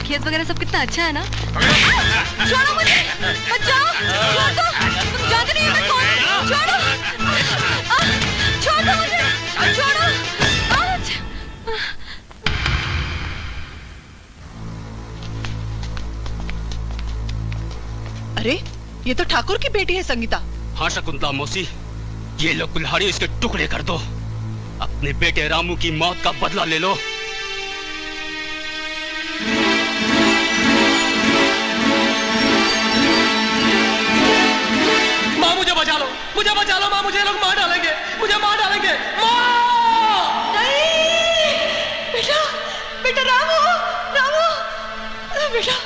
खेत वगैरह सब कितना अच्छा है ना। छोड़ो मुझे, बचाओ, छोड़ दो, तुम जानते नहीं मैं कौन हूँ, छोड़ो, छोड़ दो मुझे, छोड़ो। अरे ये तो ठाकुर की बेटी है संगीता। हाँ शकुंतला मौसी, ये लो कुल्हाड़ी, इसके टुकड़े कर दो। अपने बेटे रामू की मौत का बदला ले लो। माँ मुझे बचा लो माँ, मुझे लोग मार डालेंगे, मुझे मार डालेंगे माँ। नहीं बेटा, बेटा रामू, रामू, बेटा।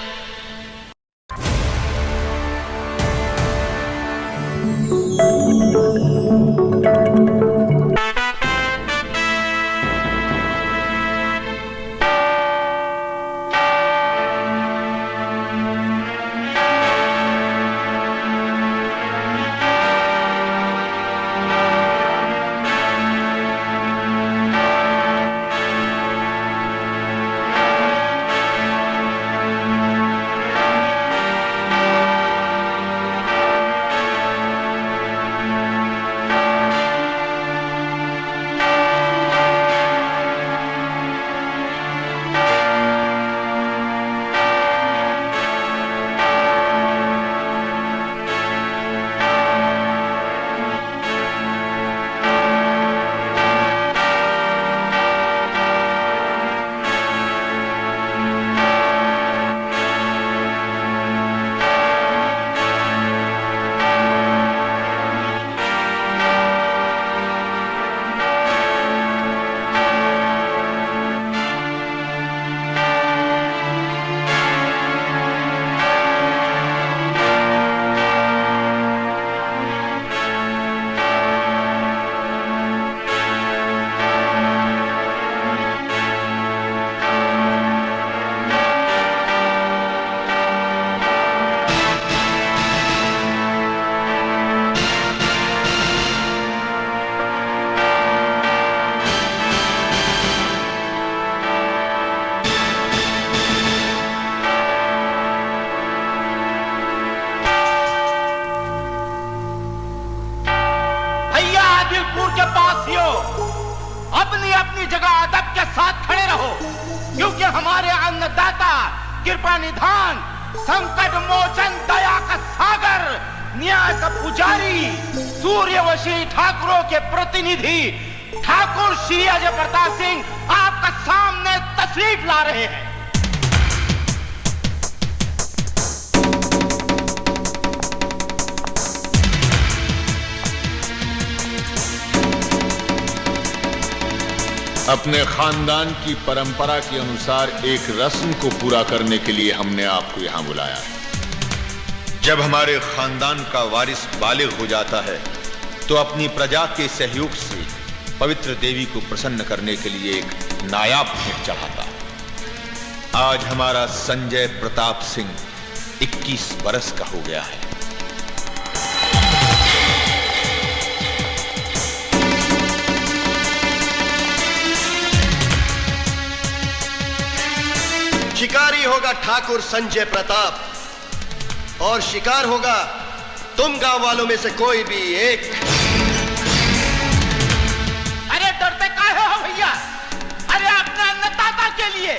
अपनी अपनी जगह अदब के साथ खड़े रहो, क्योंकि हमारे अन्नदाता, कृपा निधान, संकट मोचन, दया का सागर, न्याय का पुजारी, सूर्यवशी ठाकुरों के प्रतिनिधि ठाकुर श्री अजय प्रताप सिंह आपका सामने तशरीफ ला रहे हैं। अपने खानदान की परंपरा के अनुसार एक रस्म को पूरा करने के लिए हमने आपको यहां बुलाया है। जब हमारे खानदान का वारिस बालिग हो जाता है तो अपनी प्रजा के सहयोग से पवित्र देवी को प्रसन्न करने के लिए एक नायाब भेंट चढ़ाता है। आज हमारा संजय प्रताप सिंह 21 वर्ष का हो गया है। शिकारी होगा ठाकुर संजय प्रताप और शिकार होगा तुम गांव वालों में से कोई भी एक। अरे डरते काहे हो भैया? अरे अपने अन्नदाता के लिए,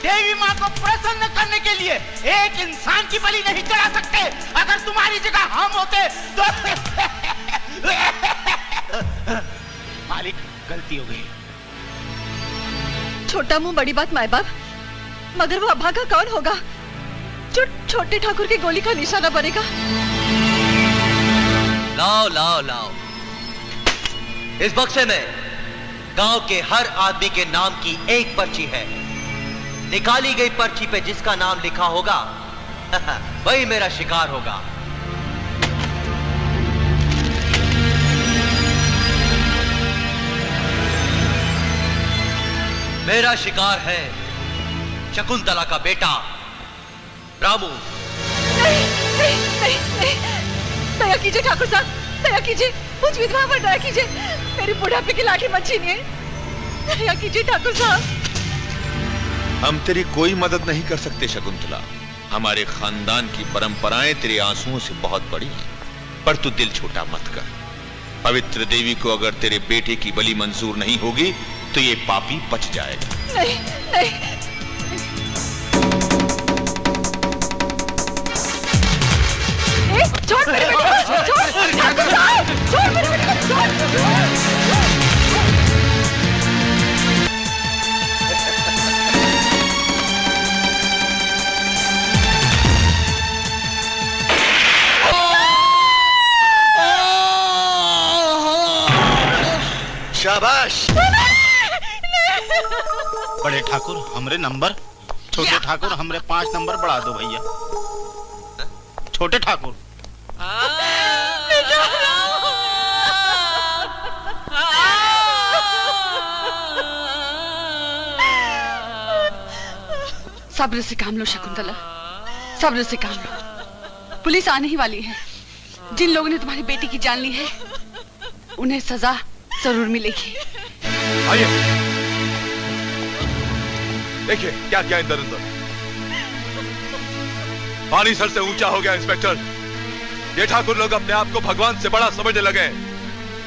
देवी माँ को प्रसन्न करने के लिए एक इंसान की बलि नहीं चढ़ा सकते। अगर तुम्हारी जगह हम होते तो मालिक गलती हो गई। छोटा मुंह बड़ी बात माए बाप, मगर वो अभागा कौन होगा जो छोटे ठाकुर की गोली का निशाना बनेगा? लाओ लाओ लाओ, इस बक्से में गांव के हर आदमी के नाम की एक पर्ची है। निकाली गई पर्ची पे जिसका नाम लिखा होगा वही मेरा शिकार होगा। मेरा शिकार है शकुंतला का बेटा रामू। नहीं नहीं नहीं नहीं, दया कीजिए ठाकुर साहब, दया कीजिए, मुझ विधवा पर दया कीजिए, मेरी बुढ़ापे की लाठी मत छीनिए, दया कीजिए ठाकुर साहब। हम तेरी कोई मदद नहीं कर सकते शकुंतला। हमारे खानदान की परंपराएं तेरे आंसुओं से बहुत बड़ी हैं, पर तू दिल छोटा मत कर। पवित्र देवी को अगर तेरे बेटे की बलि मंजूर नहीं होगी तो ये पापी बच जाएगा। नहीं नहीं, छोड़ मेरे बेटे को, छोड़ ठाकुर साहब, छोड़ मेरे बेटे को, छोड़। शाबाश। बड़े ठाकुर हमरे नंबर, छोटे ठाकुर हमरे 5 नंबर बढ़ा दो भैया। छोटे ठाकुर सब्र से काम लो शकुंतला, सब्र से काम लो। पुलिस आने ही वाली है। जिन लोगों ने तुम्हारी बेटी की जान ली है उन्हें सजा जरूर मिलेगी। आइए देखिए क्या क्या इधर उधर। पानी सर से ऊंचा हो गया इंस्पेक्टर। ये ठाकुर लोग अपने आप को भगवान से बड़ा समझने लगे।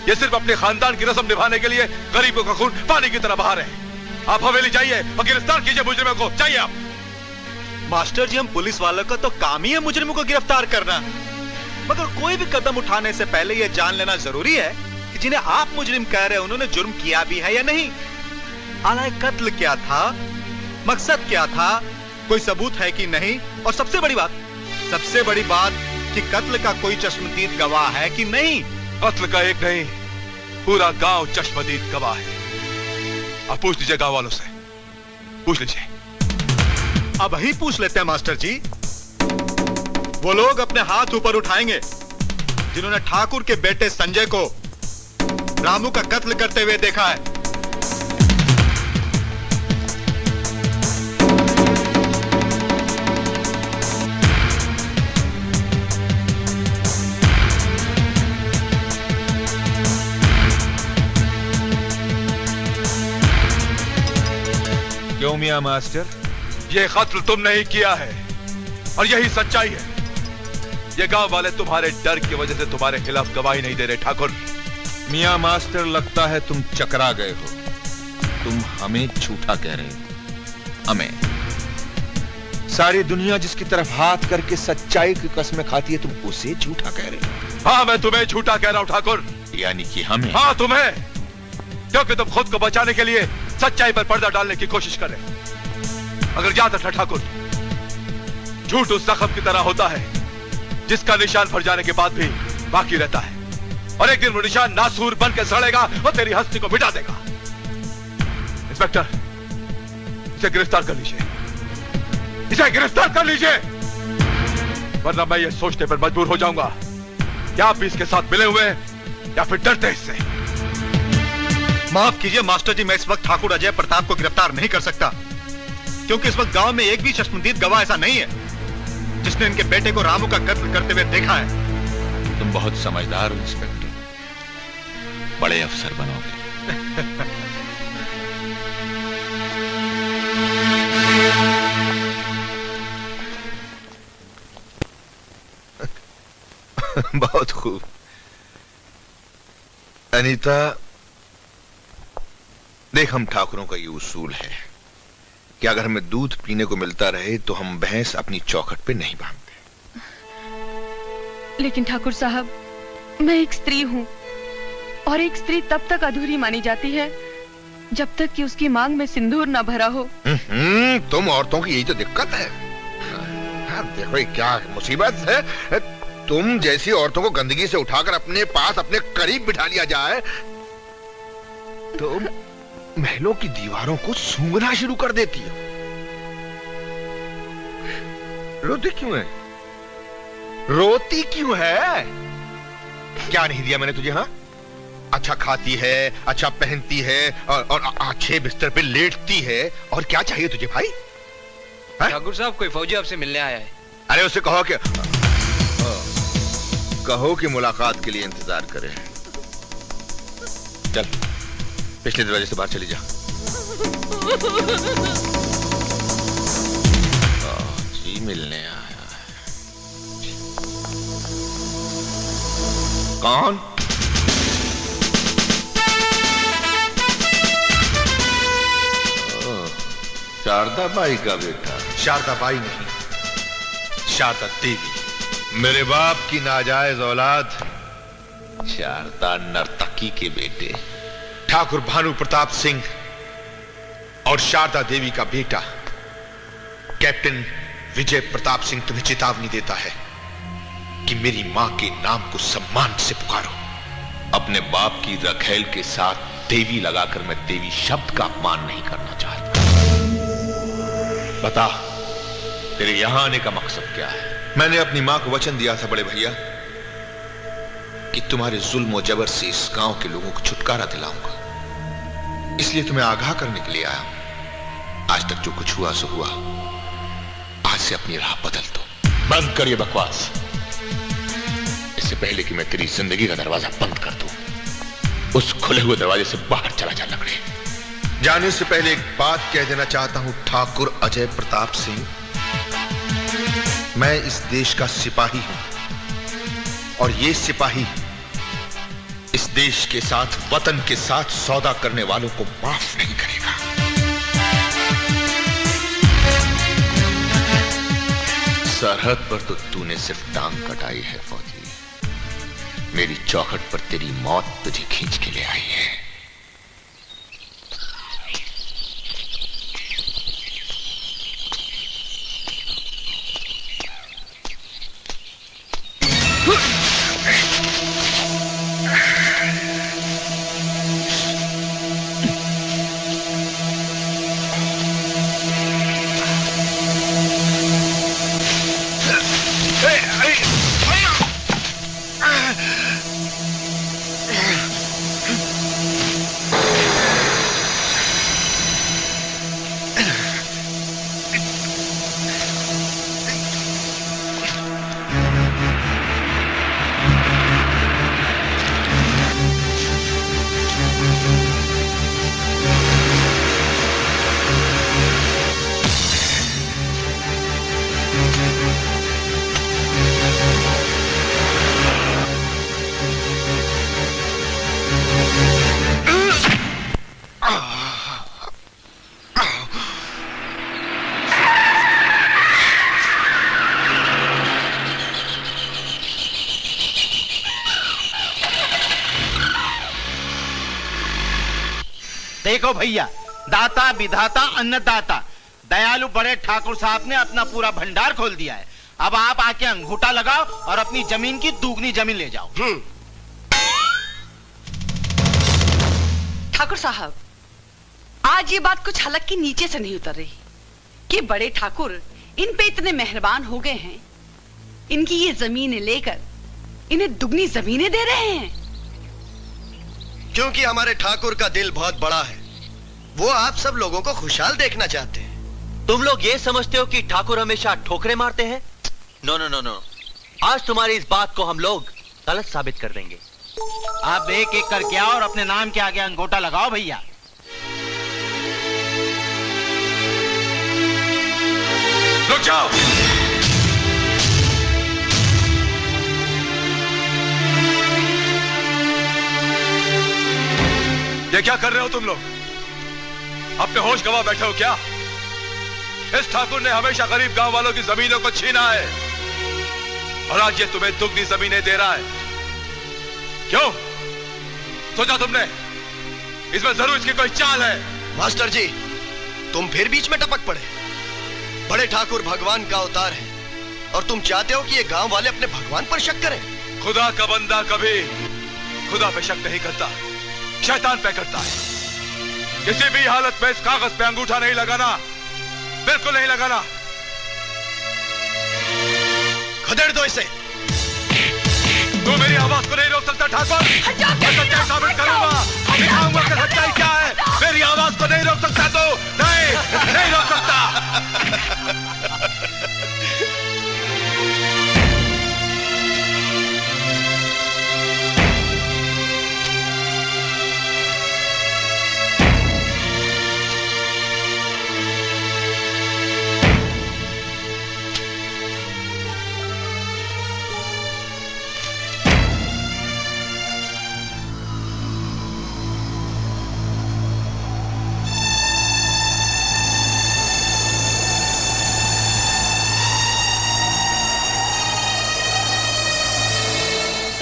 ये सिर्फ अपने खानदान की रस्म निभाने के लिए गरीबों का खून पानी की तरह बहा रहे हैं। आप हवेली जाइए और गिरफ्तार कीजिए मुजरिमों को। चाहिए आप। मास्टर जी, हम पुलिस वालों का तो काम ही है मुजरिमों को गिरफ्तार करना, मगर कोई भी कदम उठाने से पहले यह जान लेना जरूरी है कि जिन्हें आप मुजरिम कह रहे हैं उन्होंने जुर्म किया भी है या नहीं। आला कत्ल क्या था, मकसद क्या था, कोई सबूत है कि नहीं, और सबसे बड़ी बात कि कत्ल का कोई चश्मदीद गवाह है कि नहीं। कत्ल का एक नहीं, पूरा गांव चश्मदीद गवाह है। आप पूछ लीजिए गांव वालों से, पूछ लीजिए। अब ही पूछ लेते हैं मास्टर जी। वो लोग अपने हाथ ऊपर उठाएंगे जिन्होंने ठाकुर के बेटे संजय को रामू का कत्ल करते हुए देखा है। क्यों मियां मास्टर? ये कत्ल तुम नहीं किया है और यही सच्चाई है। ये गांव वाले तुम्हारे डर की वजह से तुम्हारे खिलाफ गवाही नहीं दे रहे। ठाकुर मियां मास्टर, लगता है तुम चकरा गए हो। तुम हमें झूठा कह रहे हो। हमें? सारी दुनिया जिसकी तरफ हाथ करके सच्चाई की कसमें खाती है, तुम उसे झूठा कह रहे हो। हाँ, मैं तुम्हें झूठा कह रहा हूं ठाकुर। यानी कि हमें? हाँ, तुम्हें, क्योंकि तुम खुद को बचाने के लिए सच्चाई पर पर्दा डालने की कोशिश कर रहे हो। अगर याद रखना ठाकुर, झूठ उस जख्म की तरह होता है जिसका निशान भर जाने के बाद भी बाकी रहता है, और एक दिन वो निशान नासूर बन के सड़ेगा और तेरी हस्ती को मिटा देगा। इंस्पेक्टर, इसे गिरफ्तार कर लीजिए, इसे गिरफ्तार कर लीजिए, वरना मैं ये सोचने पर मजबूर हो जाऊंगा कि आप भी इसके साथ मिले हुए हैं या फिर डरते इससे। माफ कीजिए मास्टर जी, मैं इस वक्त ठाकुर अजय प्रताप को गिरफ्तार नहीं कर सकता, क्योंकि इस वक्त गांव में एक भी चश्मदीद गवाह ऐसा नहीं है जिसने इनके बेटे को रामू का कत्ल करते हुए देखा है। तुम बहुत समझदार हो इंस्पेक्टर, बड़े अफसर बनोगे। बहुत खूब अनीता, देख हम ठाकुरों का ये उसूल है कि अगर हमें दूध पीने को मिलता रहे तो हम भैंस अपनी चौखट पे नहीं बांधते। लेकिन ठाकुर साहब, मैं एक स्त्री हूँ और एक स्त्री तब तक अधूरी मानी जाती है जब तक कि उसकी मांग में सिंदूर न भरा हो। तुम औरतों की यही तो दिक्कत है। हाँ, देखो ये क्या मुसीबत है। तुम जैसी औरतों को गंदगी से उठाकर अपने पास, अपने करीब बिठा लिया जाए तो महलों की दीवारों को सूंघना शुरू कर देती है। रोती क्यों है? रोती क्यों है? क्या नहीं दिया मैंने तुझे? हाँ, अच्छा खाती है, अच्छा पहनती है और अच्छे बिस्तर पे लेटती है, और क्या चाहिए तुझे भाई? ठाकुर साहब, कोई फौजी आपसे मिलने आया है। अरे उससे कहो कि मुलाकात के लिए इंतजार करे। चल, पिछले दरवाजे से बाहर चली जा। कौन? शारदा बाई का बेटा? शारदा बाई नहीं, शारदा देवी। मेरे बाप की नाजायज औलाद शारदा नर्तकी के बेटे ठाकुर भानु प्रताप सिंह और शारदा देवी का बेटा कैप्टन विजय प्रताप सिंह तुम्हें चेतावनी देता है कि मेरी मां के नाम को सम्मान से पुकारो। अपने बाप की रखेल के साथ देवी लगाकर मैं देवी शब्द का अपमान नहीं करना चाहता। बता, तेरे यहां आने का मकसद क्या है? मैंने अपनी मां को वचन दिया था बड़े भैया कि तुम्हारे जुल्म और जबर से इस गांव के लोगों को छुटकारा दिलाऊंगा, इसलिए तुम्हें आगाह करने के लिए आया हूं। आज तक जो कुछ हुआ सो हुआ, आज से अपनी राह बदल दो। बंद कर ये बकवास। इससे पहले कि मैं तेरी जिंदगी का दरवाजा बंद कर दूं, उस खुले हुए दरवाजे से बाहर चला जा लकड़े। जाने से पहले एक बात कह देना चाहता हूं ठाकुर अजय प्रताप सिंह, मैं इस देश का सिपाही हूं और ये सिपाही इस देश के साथ, वतन के साथ सौदा करने वालों को माफ नहीं करेगा। सरहद पर तो तूने सिर्फ टांग कटाई है फौजी, मेरी चौखट पर तेरी मौत तुझे खींच के ले आई है। देखो भैया, दाता विधाता अन्नदाता दयालु बड़े ठाकुर साहब ने अपना पूरा भंडार खोल दिया है। अब आप आके अंगूठा लगाओ और अपनी जमीन की दुगनी जमीन ले जाओ। ठाकुर साहब, आज ये बात कुछ हलक की नीचे से नहीं उतर रही कि बड़े ठाकुर इन पे इतने मेहरबान हो गए हैं, इनकी ये जमीनें लेकर इन्हें दुगनी जमीनें दे रहे हैं। क्योंकि हमारे ठाकुर का दिल बहुत बड़ा है, वो आप सब लोगों को खुशहाल देखना चाहते हैं। तुम लोग ये समझते हो कि ठाकुर हमेशा ठोकरे मारते हैं? नो नो नो नो, आज तुम्हारी इस बात को हम लोग गलत साबित कर देंगे। आप एक एक करके आओ और अपने नाम के आगे अंगूठा लगाओ भैया। रुक जाओ। ये क्या कर रहे हो तुम लोग? अपने होश गवा बैठे हो क्या? इस ठाकुर ने हमेशा गरीब गांव वालों की जमीनों को छीना है और आज ये तुम्हें दुगनी जमीनें दे रहा है। क्यों? सोचा तुमने इसमें जरूर इसकी कोई चाल है? मास्टर जी, तुम फिर बीच में टपक पड़े। बड़े ठाकुर भगवान का अवतार है और तुम चाहते हो कि ये गांव वाले अपने भगवान पर शक करें। खुदा का बंदा कभी खुदा पे शक नहीं करता, शैतान पे करता है। किसी भी हालत में इस कागज पे अंगूठा नहीं लगाना, बिल्कुल नहीं लगाना। खदेड़ दो इसे। तू मेरी आवाज को नहीं रोक सकता ठाकुर। मैं सच्चाई साबित करूंगा, दिखाऊंगा कि सच्चाई क्या है। मेरी आवाज को नहीं रोक सकता तू। नहीं रोक सकता।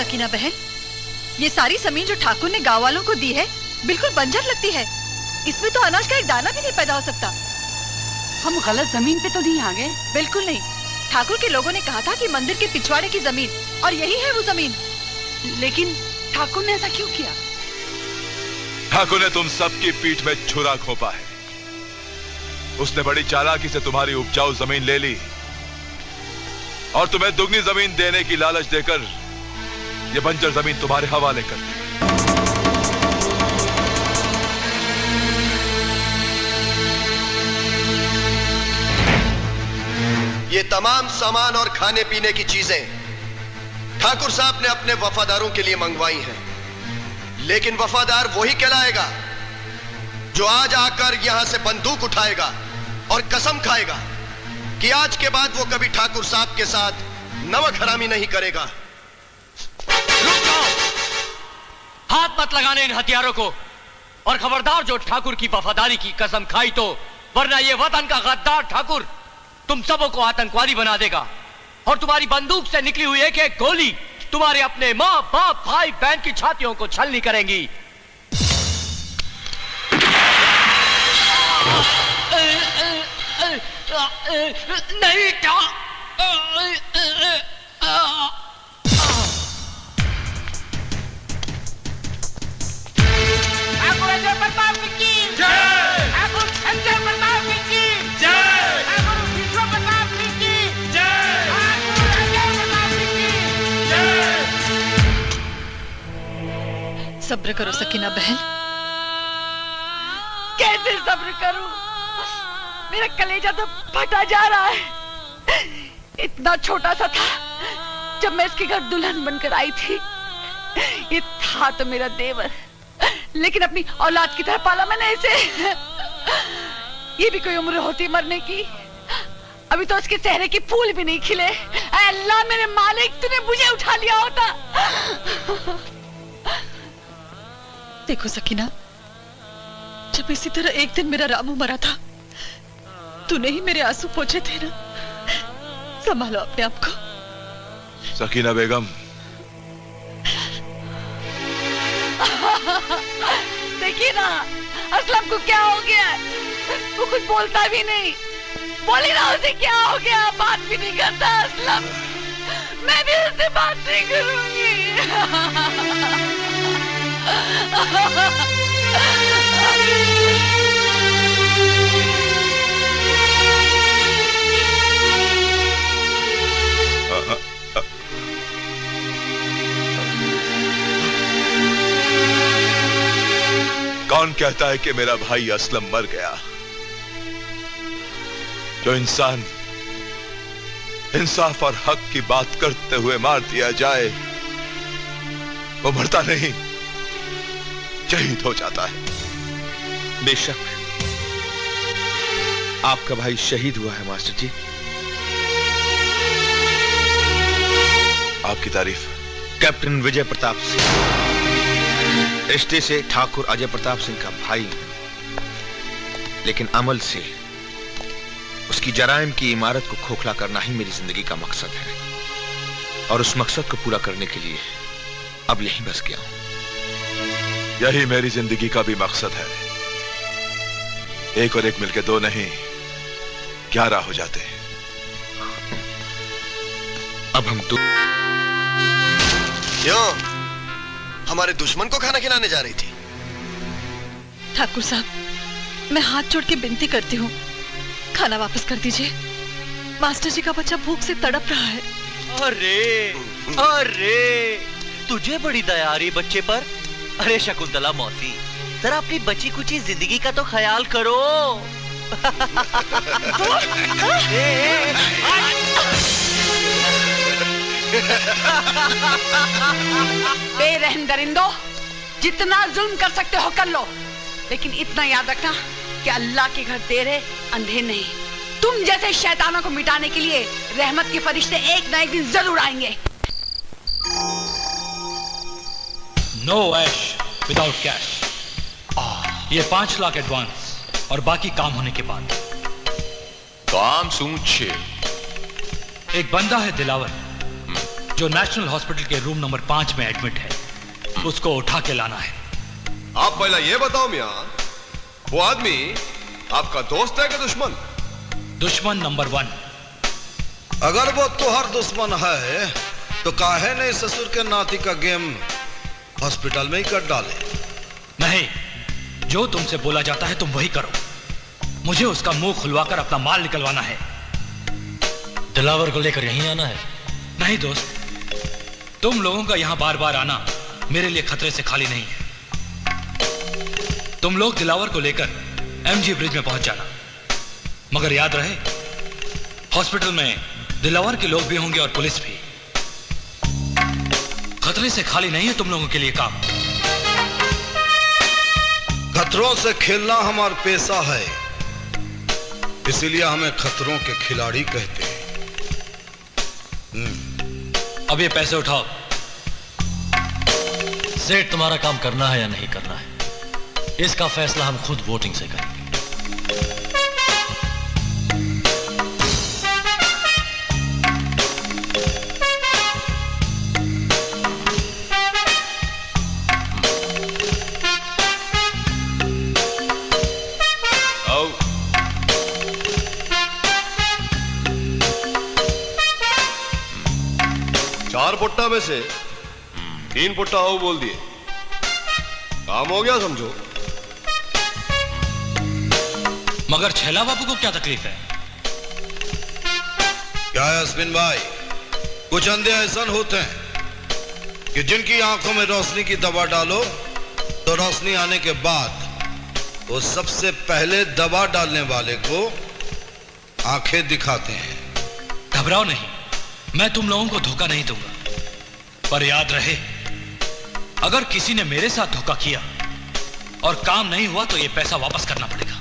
सकीना बहन, ये सारी जमीन जो ठाकुर ने गांव वालों को दी है बिल्कुल बंजर लगती है। इसमें तो अनाज का एक दाना भी नहीं पैदा हो सकता। हम गलत जमीन पे तो नहीं आ गए? बिल्कुल नहीं। ठाकुर के लोगों ने कहा था कि मंदिर के पिछवाड़े की जमीन, और यही है वो जमीन। लेकिन ठाकुर ने ऐसा क्यों किया? ठाकुर ने तुम सबकी पीठ में छुरा घोंपा है। उसने बड़ी चालाकी से तुम्हारी उपजाऊ जमीन ले ली और तुम्हें दुगनी जमीन देने की लालच देकर यह बंजर जमीन तुम्हारे हवाले कर दी। ये तमाम सामान और खाने पीने की चीजें ठाकुर साहब ने अपने वफादारों के लिए मंगवाई हैं। लेकिन वफादार वही कहलाएगा जो आज आकर यहां से बंदूक उठाएगा और कसम खाएगा कि आज के बाद वो कभी ठाकुर साहब के साथ नमक हरामी नहीं करेगा। रुक जाओ! हाथ मत लगाने इन हथियारों को, और खबरदार जो ठाकुर की वफादारी की कसम खाई तो, वरना ये वतन का गद्दार ठाकुर तुम सबों को आतंकवादी बना देगा और तुम्हारी बंदूक से निकली हुई एक एक गोली तुम्हारे अपने माँ बाप भाई बहन की छातियों को छलनी करेंगी। नहीं क्या? ठाकुर अजय प्रताप की जय। ठाकुर संजय प्रताप की जय। ठाकुर विश्व प्रताप की जय। ठाकुर अजय प्रताप की जय। सब्र करो सकीना बहन। कैसे सब्र करूं? मेरा कलेजा तो फटा जा रहा है। इतना छोटा सा था जब मैं इसके घर दुल्हन बनकर आई थी। ये था तो मेरा देवर, लेकिन अपनी औलाद की तरह पाला मैंने इसे। ये भी कोई उम्र होती मरने की? अभी तो उसके चेहरे की फूल भी नहीं खिले। ऐ अल्लाह मेरे मालिक, तूने मुझे उठा लिया होता। देखो सकीना, जब इसी तरह एक दिन मेरा रामू मरा था, तूने ही मेरे आंसू पोंछे थे ना। संभालो अपने आप को। सकीना बेगम, देखिए ना, असलम को क्या हो गया? वो कुछ बोलता भी नहीं। बोली ना उसे क्या हो गया? बात भी नहीं करता असलम। मैं भी उससे बात नहीं करूंगी। कौन कहता है कि मेरा भाई असलम मर गया? जो इंसान इंसाफ और हक की बात करते हुए मार दिया जाए वो मरता नहीं, शहीद हो जाता है। बेशक आपका भाई शहीद हुआ है मास्टर जी। आपकी तारीफ। कैप्टन विजय प्रताप सिंह रिश्ते से ठाकुर अजय प्रताप सिंह का भाई हूं, लेकिन अमल से उसकी जराइम की इमारत को खोखला करना ही मेरी जिंदगी का मकसद है, और उस मकसद को पूरा करने के लिए अब यहीं बस गया हूं। यही मेरी जिंदगी का भी मकसद है। एक और एक मिलके दो नहीं 11 हो जाते हैं। अब हम क्यों हमारे दुश्मन को खाना खिलाने जा रही थी? ठाकुर साहब, मैं हाथ जोड़ के विनती करती हूँ, खाना वापस कर दीजिए। मास्टर जी का बच्चा भूख से तड़प रहा है। अरे अरे, तुझे बड़ी दया आ रही बच्चे पर। अरे शकुंतला मौसी, जरा अपनी बची कुची जिंदगी का तो ख्याल करो। बेरहम दरिंदो, जितना जुल्म कर सकते हो कर लो, लेकिन इतना याद रखना कि अल्लाह के घर देर है अंधेर नहीं। तुम जैसे शैतानों को मिटाने के लिए रहमत के फरिश्ते एक ना एक दिन जरूर आएंगे। नो ऐश विदाउट कैश। ये 5 लाख एडवांस और बाकी काम होने के बाद। काम सूझे। एक बंदा है दिलावर, जो नेशनल हॉस्पिटल के रूम नंबर 5 में एडमिट है, उसको उठा के लाना है। आप पहला ये बताओ मियां, वो आदमी आपका दोस्त है कि दुश्मन? दुश्मन नंबर 1। अगर वो तुहार दुश्मन है तो काहे नहीं ससुर के नाती का गेम हॉस्पिटल में ही कर डाले? नहीं, जो तुमसे बोला जाता है तुम वही करो। मुझे उसका मुंह खुलवाकर अपना माल निकलवाना है। दिलावर को लेकर यहीं आना है? नहीं दोस्त, तुम लोगों का यहां बार बार आना मेरे लिए खतरे से खाली नहीं है। तुम लोग दिलावर को लेकर एमजी ब्रिज में पहुंच जाना, मगर याद रहे हॉस्पिटल में दिलावर के लोग भी होंगे और पुलिस भी। खतरे से खाली नहीं है तुम लोगों के लिए काम। खतरों से खेलना हमारा पेशा है, इसीलिए हमें खतरों के खिलाड़ी कहते हैं। अब ये पैसे उठाओ। सेठ, तुम्हारा काम करना है या नहीं करना है, इसका फैसला हम खुद वोटिंग से करेंगे। चार पुट्टा में से 3 पुट्टा आओ बोल दिए, काम हो गया समझो। मगर छैला बाबू को क्या तकलीफ है? क्या है अश्विन भाई, कुछ अंधे ऐसा होते हैं कि जिनकी आंखों में रोशनी की दवा डालो तो रोशनी आने के बाद वो सबसे पहले दवा डालने वाले को आंखें दिखाते हैं। घबराओ नहीं, मैं तुम लोगों को धोखा नहीं दूंगा, पर याद रहे अगर किसी ने मेरे साथ धोखा किया और काम नहीं हुआ तो ये पैसा वापस करना पड़ेगा।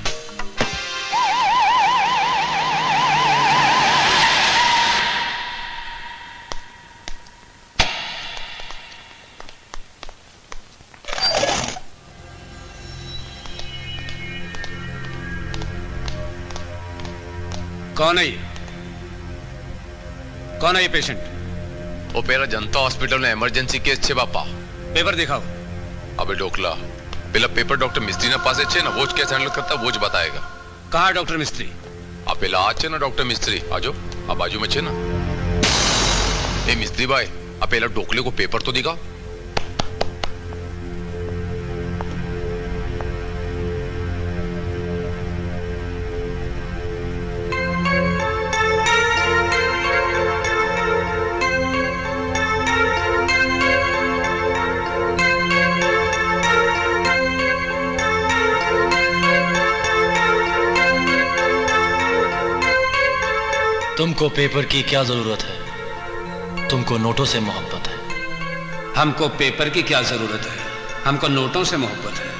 कौन है ये? कौन है ये पेशेंट? वो पेरा जनता हॉस्पिटल में इमरजेंसी केस छे बापा। पेपर दिखाओ। अबे डोकला, पेला पेपर डॉक्टर मिस्त्री ने पास छे ना, वो केस हैंडल करता वो ज बताएगा। कहाँ है डॉक्टर मिस्त्री? आ पेला आ छे ना डॉक्टर मिस्त्री, आजो आ बाजू में छे ना। ए मिस्त्री भाई, आ पेला डोकले को पेपर तो दिखाओ। तुमको पेपर की क्या जरूरत है? तुमको नोटों से मोहब्बत है। हमको पेपर की क्या जरूरत है, हमको नोटों से मोहब्बत है।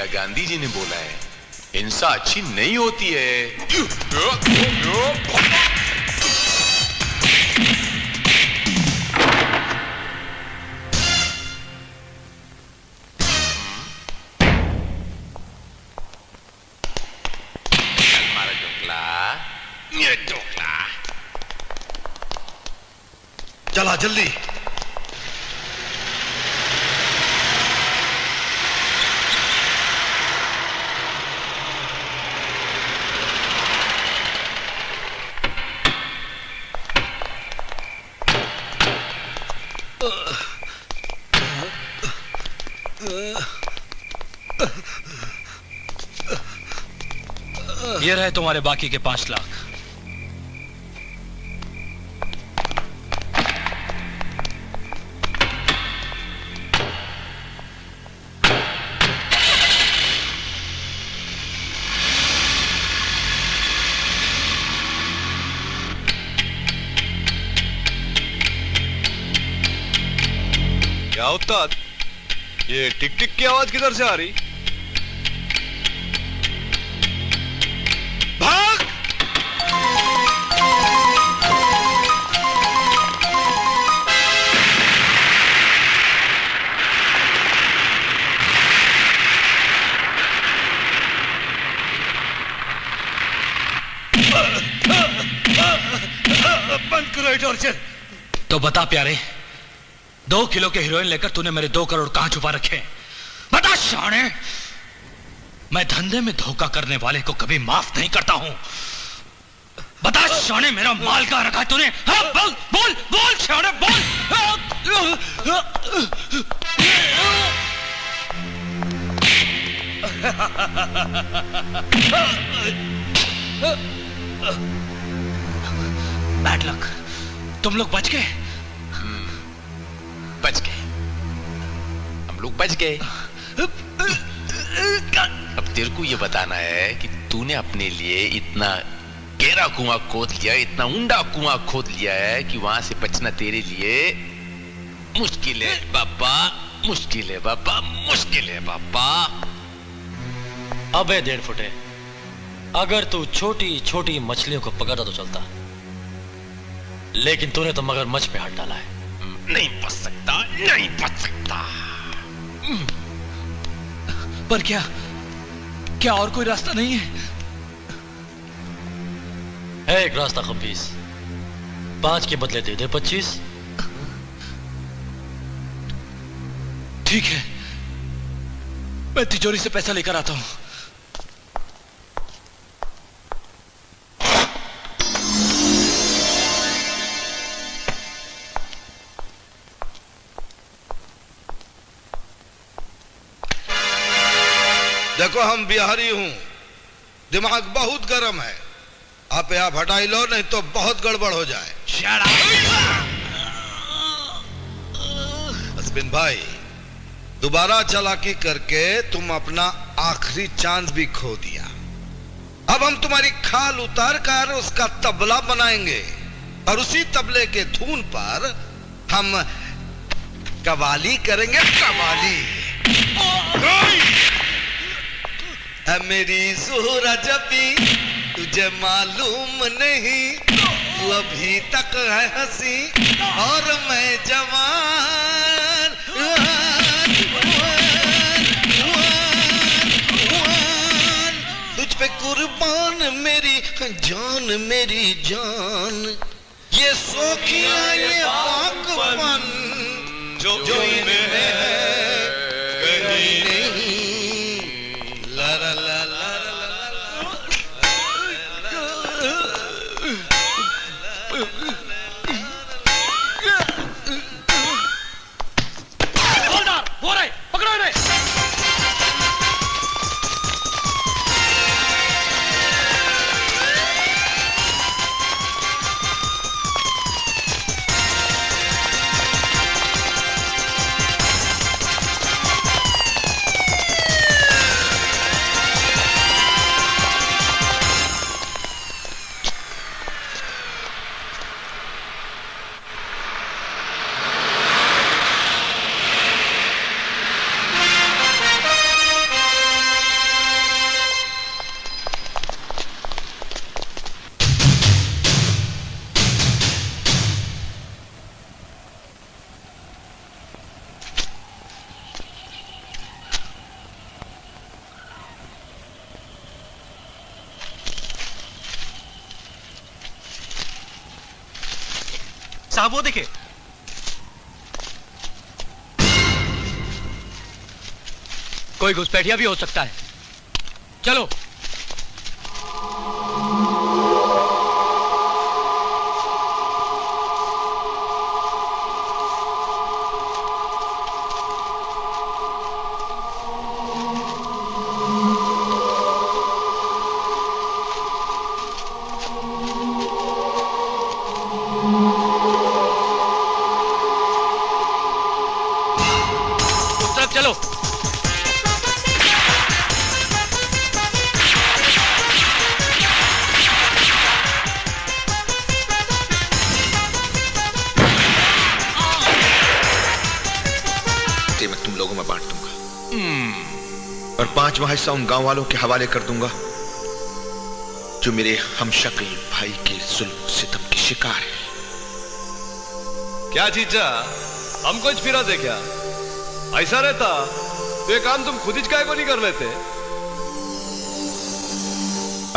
गांधी जी ने बोला है, हिंसा अच्छी नहीं होती है। जल्दी। ये रहे तुम्हारे बाकी के 5 लाख। क्या उस्ताद, ये टिक टिक की आवाज किधर से आ रही? भाग! बंद करो ये टॉर्चर। तो बता प्यारे, 2 किलो के हीरोइन लेकर तूने मेरे 2 करोड़ कहां छुपा रखे? बता शाणे। मैं धंधे में धोखा करने वाले को कभी माफ नहीं करता हूं। बता शाणे, मेरा माल कहां रखा है तूने? हाँ, बोल बोल बोल शाणे, बोल। बैड लक, तुम लोग बच गए। बच गए, हम लोग बच गए। अब तेरे को ये बताना है कि तूने अपने लिए इतना गहरा कुआं खोद लिया, इतना ऊंडा कुआं खोद लिया है कि वहां से बचना तेरे लिए मुश्किल है बाबा, मुश्किल है बाबा, मुश्किल है बाबा। अबे 1.5 फुटे, अगर तू छोटी छोटी मछलियों को पकड़ता तो चलता, लेकिन तूने तो मगरमच्छ पे हाथ डाला है। नहीं बच सकता, नहीं बच सकता। पर क्या और कोई रास्ता नहीं है? है एक रास्ता खबीस, 5 के बदले दे दे 25। ठीक है, मैं तिजोरी से पैसा लेकर आता हूं। देखो हम बिहारी हूं, दिमाग बहुत गर्म है। आप यहाँ हटाई लो, नहीं तो बहुत गड़बड़ हो जाए। हसबिन भाई, दोबारा चालाकी करके तुम अपना आखिरी चांस भी खो दिया। अब हम तुम्हारी खाल उतार कर उसका तबला बनाएंगे और उसी तबले के धुन पर हम कवाली करेंगे, कवाली। मेरी ज़ोहरा जबी तुझे मालूम नहीं, तू अभी तक है हंसी और मैं जवान। तुझ पे कुर्बान मेरी जान, मेरी जान। ये सोखिया ये पाकपन जो इनमें है कहीं नहीं। पकड़ो इन्हें। साहब वो देखिए, कोई घुसपैठिया भी हो सकता है। चलो। चलो। मैं तुम लोगों में बांट दूंगा और 5वां हिस्सा उन गांव वालों के हवाले कर दूंगा जो मेरे हमशक्ल भाई के जुल्म सितम की शिकार है। क्या जीजा, हमको फिरा दे क्या? ऐसा रहता तो ये काम तुम खुद ही काहे को नहीं कर लेते?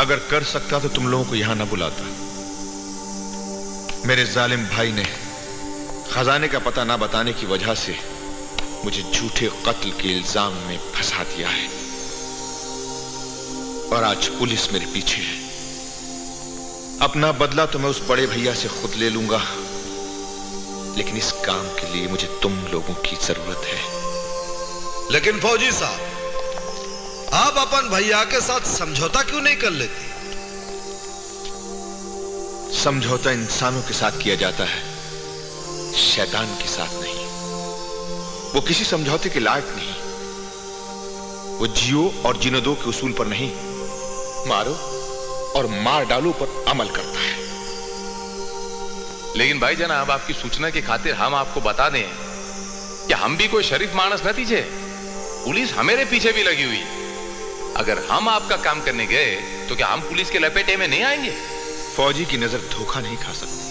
अगर कर सकता तो तुम लोगों को यहां न बुलाता। मेरे जालिम भाई ने खजाने का पता ना बताने की वजह से मुझे झूठे कत्ल के इल्जाम में फंसा दिया है और आज पुलिस मेरे पीछे है। अपना बदला तो मैं उस बड़े भैया से खुद ले लूंगा, लेकिन इस काम के लिए मुझे तुम लोगों की जरूरत है। लेकिन फौजी साहब, आप अपन भैया के साथ समझौता क्यों नहीं कर लेते? समझौता इंसानों के साथ किया जाता है, शैतान के साथ नहीं। वो किसी समझौते के लायक नहीं। वो जियो और जीने दो के उसूल पर नहीं, मारो और मार डालो पर अमल करता है। लेकिन भाई जनाब, आपकी सूचना की खातिर हम आपको बता दें कि हम भी कोई शरीफ मानस न दीजिए। पुलिस हमारे पीछे भी लगी हुई। अगर हम आपका काम करने गए तो क्या हम पुलिस के लपेटे में नहीं आएंगे? फौजी की नजर धोखा नहीं खा सकती।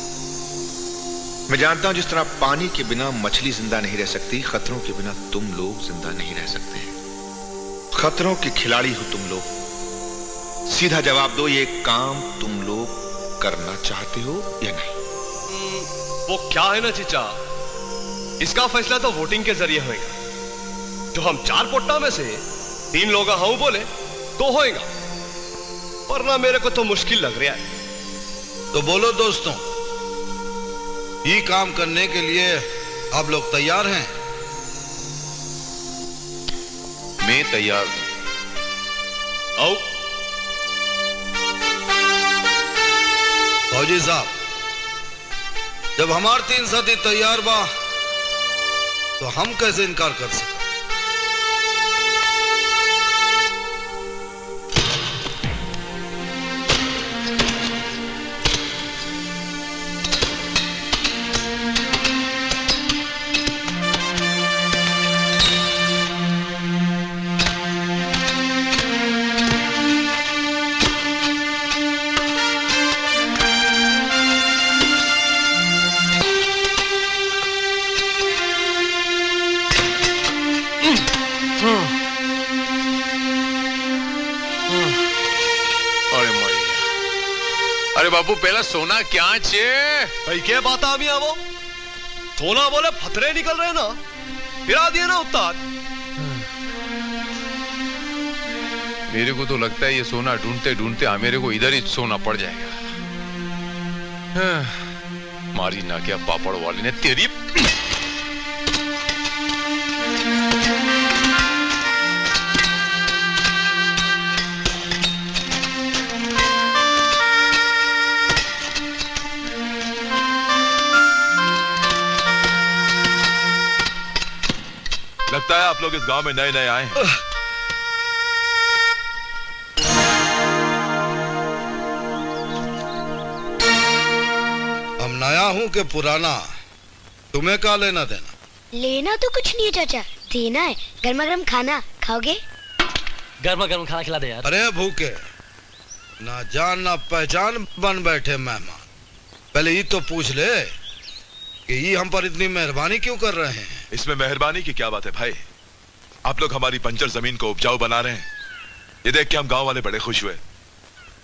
मैं जानता हूं जिस तरह पानी के बिना मछली जिंदा नहीं रह सकती, खतरों के बिना तुम लोग जिंदा नहीं रह सकते। खतरों के खिलाड़ी हो तुम लोग। सीधा जवाब दो, ये काम तुम लोग करना चाहते हो या नहीं? वो क्या है ना चीचा, इसका फैसला तो वोटिंग के जरिए होगा। जो हम 4 पोट्टा में से 3 लोग हाँ बोले तो होएगा, वरना मेरे को तो मुश्किल लग रहा है। तो बोलो दोस्तों, ये काम करने के लिए आप लोग तैयार हैं? मैं तैयार हूं। आओ फौजी साहब, जब हमारे 3 साथी तैयार बा तो हम कैसे इनकार कर सकते? अरे बाबू, पहला सोना क्या चे? भाई क्या बात आ वो सोना बोले फतरे निकल रहे ना, फिरा दिए ना उतार। मेरे को तो लगता है ये सोना ढूंढते ढूंढते मेरे को इधर ही सोना पड़ जाएगा। मारी ना क्या पापड़ वाले ने तेरी। लगता है आप लोग इस गांव में नए नए आए हैं। हम नया हूं कि पुराना, तुम्हें क्या लेना देना? लेना तो कुछ नहीं है चाचा, देना है गर्मा गर्म खाना। खाओगे? गर्मा गर्म खाना खिला दे यार। अरे भूखे ना जान ना पहचान बन बैठे मेहमान। पहले ये तो पूछ ले कि ये हम पर इतनी मेहरबानी क्यों कर रहे हैं? इसमें मेहरबानी की क्या बात है भाई? आप लोग हमारी बंजर जमीन को उपजाऊ बना रहे हैं। ये देख के हम गांव वाले बड़े खुश हुए।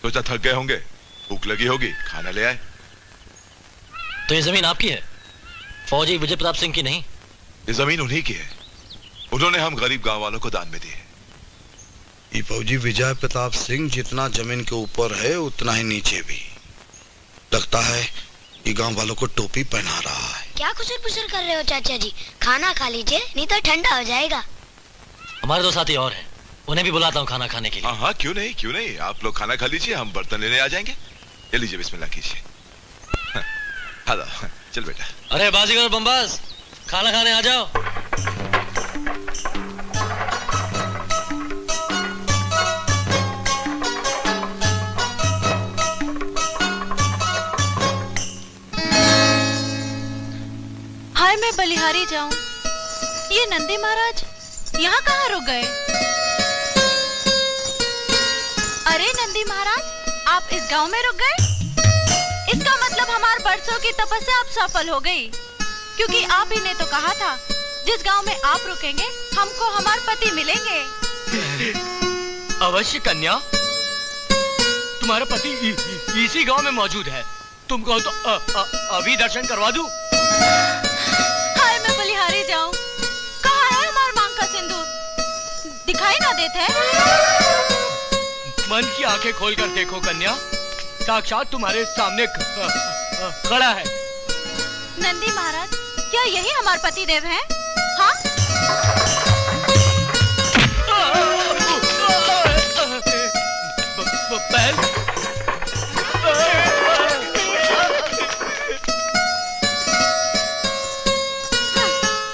सोचा थक गए होंगे, भूख लगी होगी, खाना ले आए। तो ये जमीन आपकी है, फौजी विजय प्रताप सिंह की नहीं? ये जमीन उन्हीं की है। उन्होंने हम गरीब गांव वालों को दान में दी है। ये फौजी विजय प्रताप सिंह जितना जमीन के ऊपर है उतना ही नीचे भी। लगता है ये गांव वालों को टोपी पहना रहा है। क्या खुसर पुसर कर रहे हो चाचा जी? खाना खा लीजिए, नहीं तो ठंडा हो जाएगा। हमारे दो साथी और हैं, उन्हें भी बुलाता हूँ खाना खाने के लिए। हाँ, क्यों नहीं, आप लोग खाना खा लीजिए, हम बर्तन लेने आ जाएंगे। ये लीजिए, बिस्मिल्लाह कीजिए। हेलो, चल बेटा। अरे बाजीगर बम्बास, खाना खाने आ जाओ। हाय मैं बलिहारी जाऊं, ये नंदी महाराज यहाँ कहाँ रुक गए? अरे नंदी महाराज, आप इस गांव में रुक गए? इसका मतलब हमारे बरसों की तपस्या अब सफल हो गई, क्योंकि आप ही ने तो कहा था जिस गांव में आप रुकेंगे हमको हमारे पति मिलेंगे। अवश्य कन्या, तुम्हारा पति इसी गांव में मौजूद है। तुम कहो तो अभी दर्शन करवा दूं? हाय मैं बलिहारी जाऊं, कहाँ है हमारा मांग का सिंदूर? दिखाई ना देते? मन की आंखें खोलकर देखो कन्या, साक्षात तुम्हारे सामने खड़ा है। नंदी महाराज, क्या यही हमारे पति देव हैं? हाँ?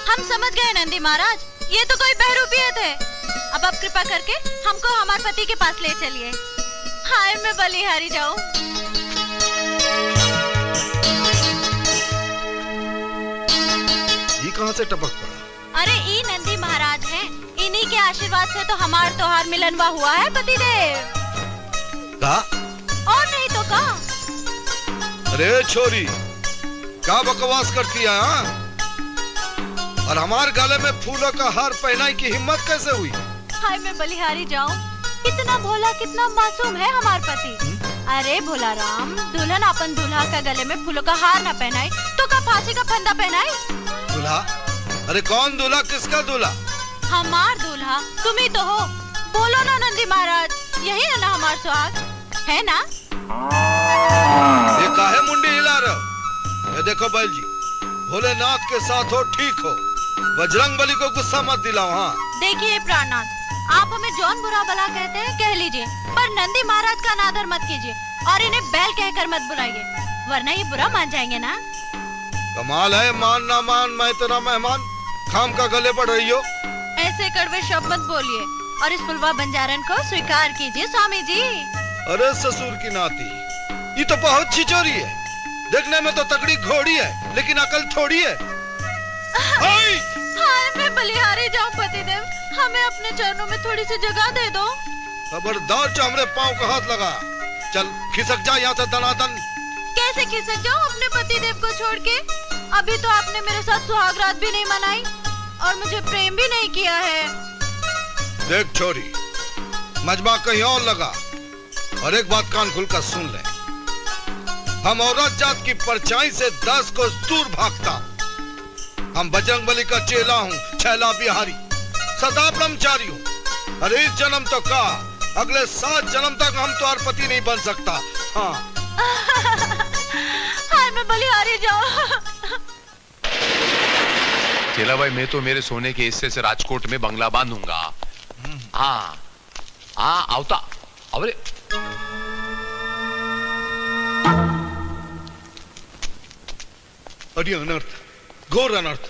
हम समझ गए नंदी महाराज, ये तो कोई बहरूपियत है। अब आप कृपा करके हमको हमारे पति के पास ले चलिए। हाय मैं बलिहारी जाऊं। ये कहाँ से टपक पड़ा? अरे ई नंदी महाराज हैं, इन्हीं के आशीर्वाद से तो हमार त्योहार मिलनवा हुआ है पति देव। का? और नहीं तो का? अरे छोरी, क्या बकवास करती है? हाँ? और हमारे गले में फूलों का हार पहनाई की हिम्मत कैसे हुई? हाय मैं बलिहारी जाऊं, कितना भोला कितना मासूम है हमार पति। अरे भोला राम, दुल्हन अपन दूल्हा का गले में फूलों का हार न पहनाए तो का फांसी का फंदा पहनाए? दूल्हा? अरे कौन दूल्हा? किसका दूल्हा? हमार दूल्हा तुम ही तो हो। बोलो ना नंदी महाराज, यही है ना हमार सुहाग, है ना? ये काहे मुंडी हिला रहे हो? ये देखो बैल जी, भोलेनाथ के साथ हो ठीक हो, बजरंग बली को गुस्सा मत दिलाओ। हाँ देखिए प्राणनाथ, आप हमें जौन बुरा भला कहते हैं कह लीजिए, पर नंदी महाराज का अनादर मत कीजिए और इन्हें बैल कहकर मत बुलाइए, वरना ये बुरा मान जाएंगे ना। कमाल है, मान ना मान, मैं तेरा मेहमान खाम का गले बढ़ रही हो। ऐसे कड़वे शब्द मत बोलिए और इस फुलवा बंजारन को स्वीकार कीजिए स्वामी जी। अरे ससुर की नाती, ये तो बहुत छिचोरी है। देखने में तो तगड़ी घोड़ी है, लेकिन अकल थोड़ी है। हाय मैं बलिहारी जाऊं पतिदेव, हमें अपने चरणों में थोड़ी सी जगह दे दो। खबरदार जो हमरे पाँव का हाथ लगा, चल खिसक जा यहाँ से दनादन। कैसे खिसक जाऊं अपने पतिदेव को छोड़ के? अभी तो आपने मेरे साथ सुहागरात भी नहीं मनाई और मुझे प्रेम भी नहीं किया है। देख छोरी, मजमा कहीं और लगा, और एक बात कान खुलकर सुन ले, हम औरत जात की परछाई से 10 कोस दूर भागता। हम बजरंग बली का चेला हूँ, छैला बिहारी, सदा ब्रह्मचारी हूँ। अरे इस जन्म तो का, अगले 7 जन्म तक हम तो पति नहीं बन सकता। हाँ हाय मैं बलिहारी जाऊं। चेला भाई, मैं तो मेरे सोने के हिस्से से राजकोट में बंगला बांधूंगा। हाँ हाँ आवता। अरे अरे अनर्थ, घोर अनर्थ,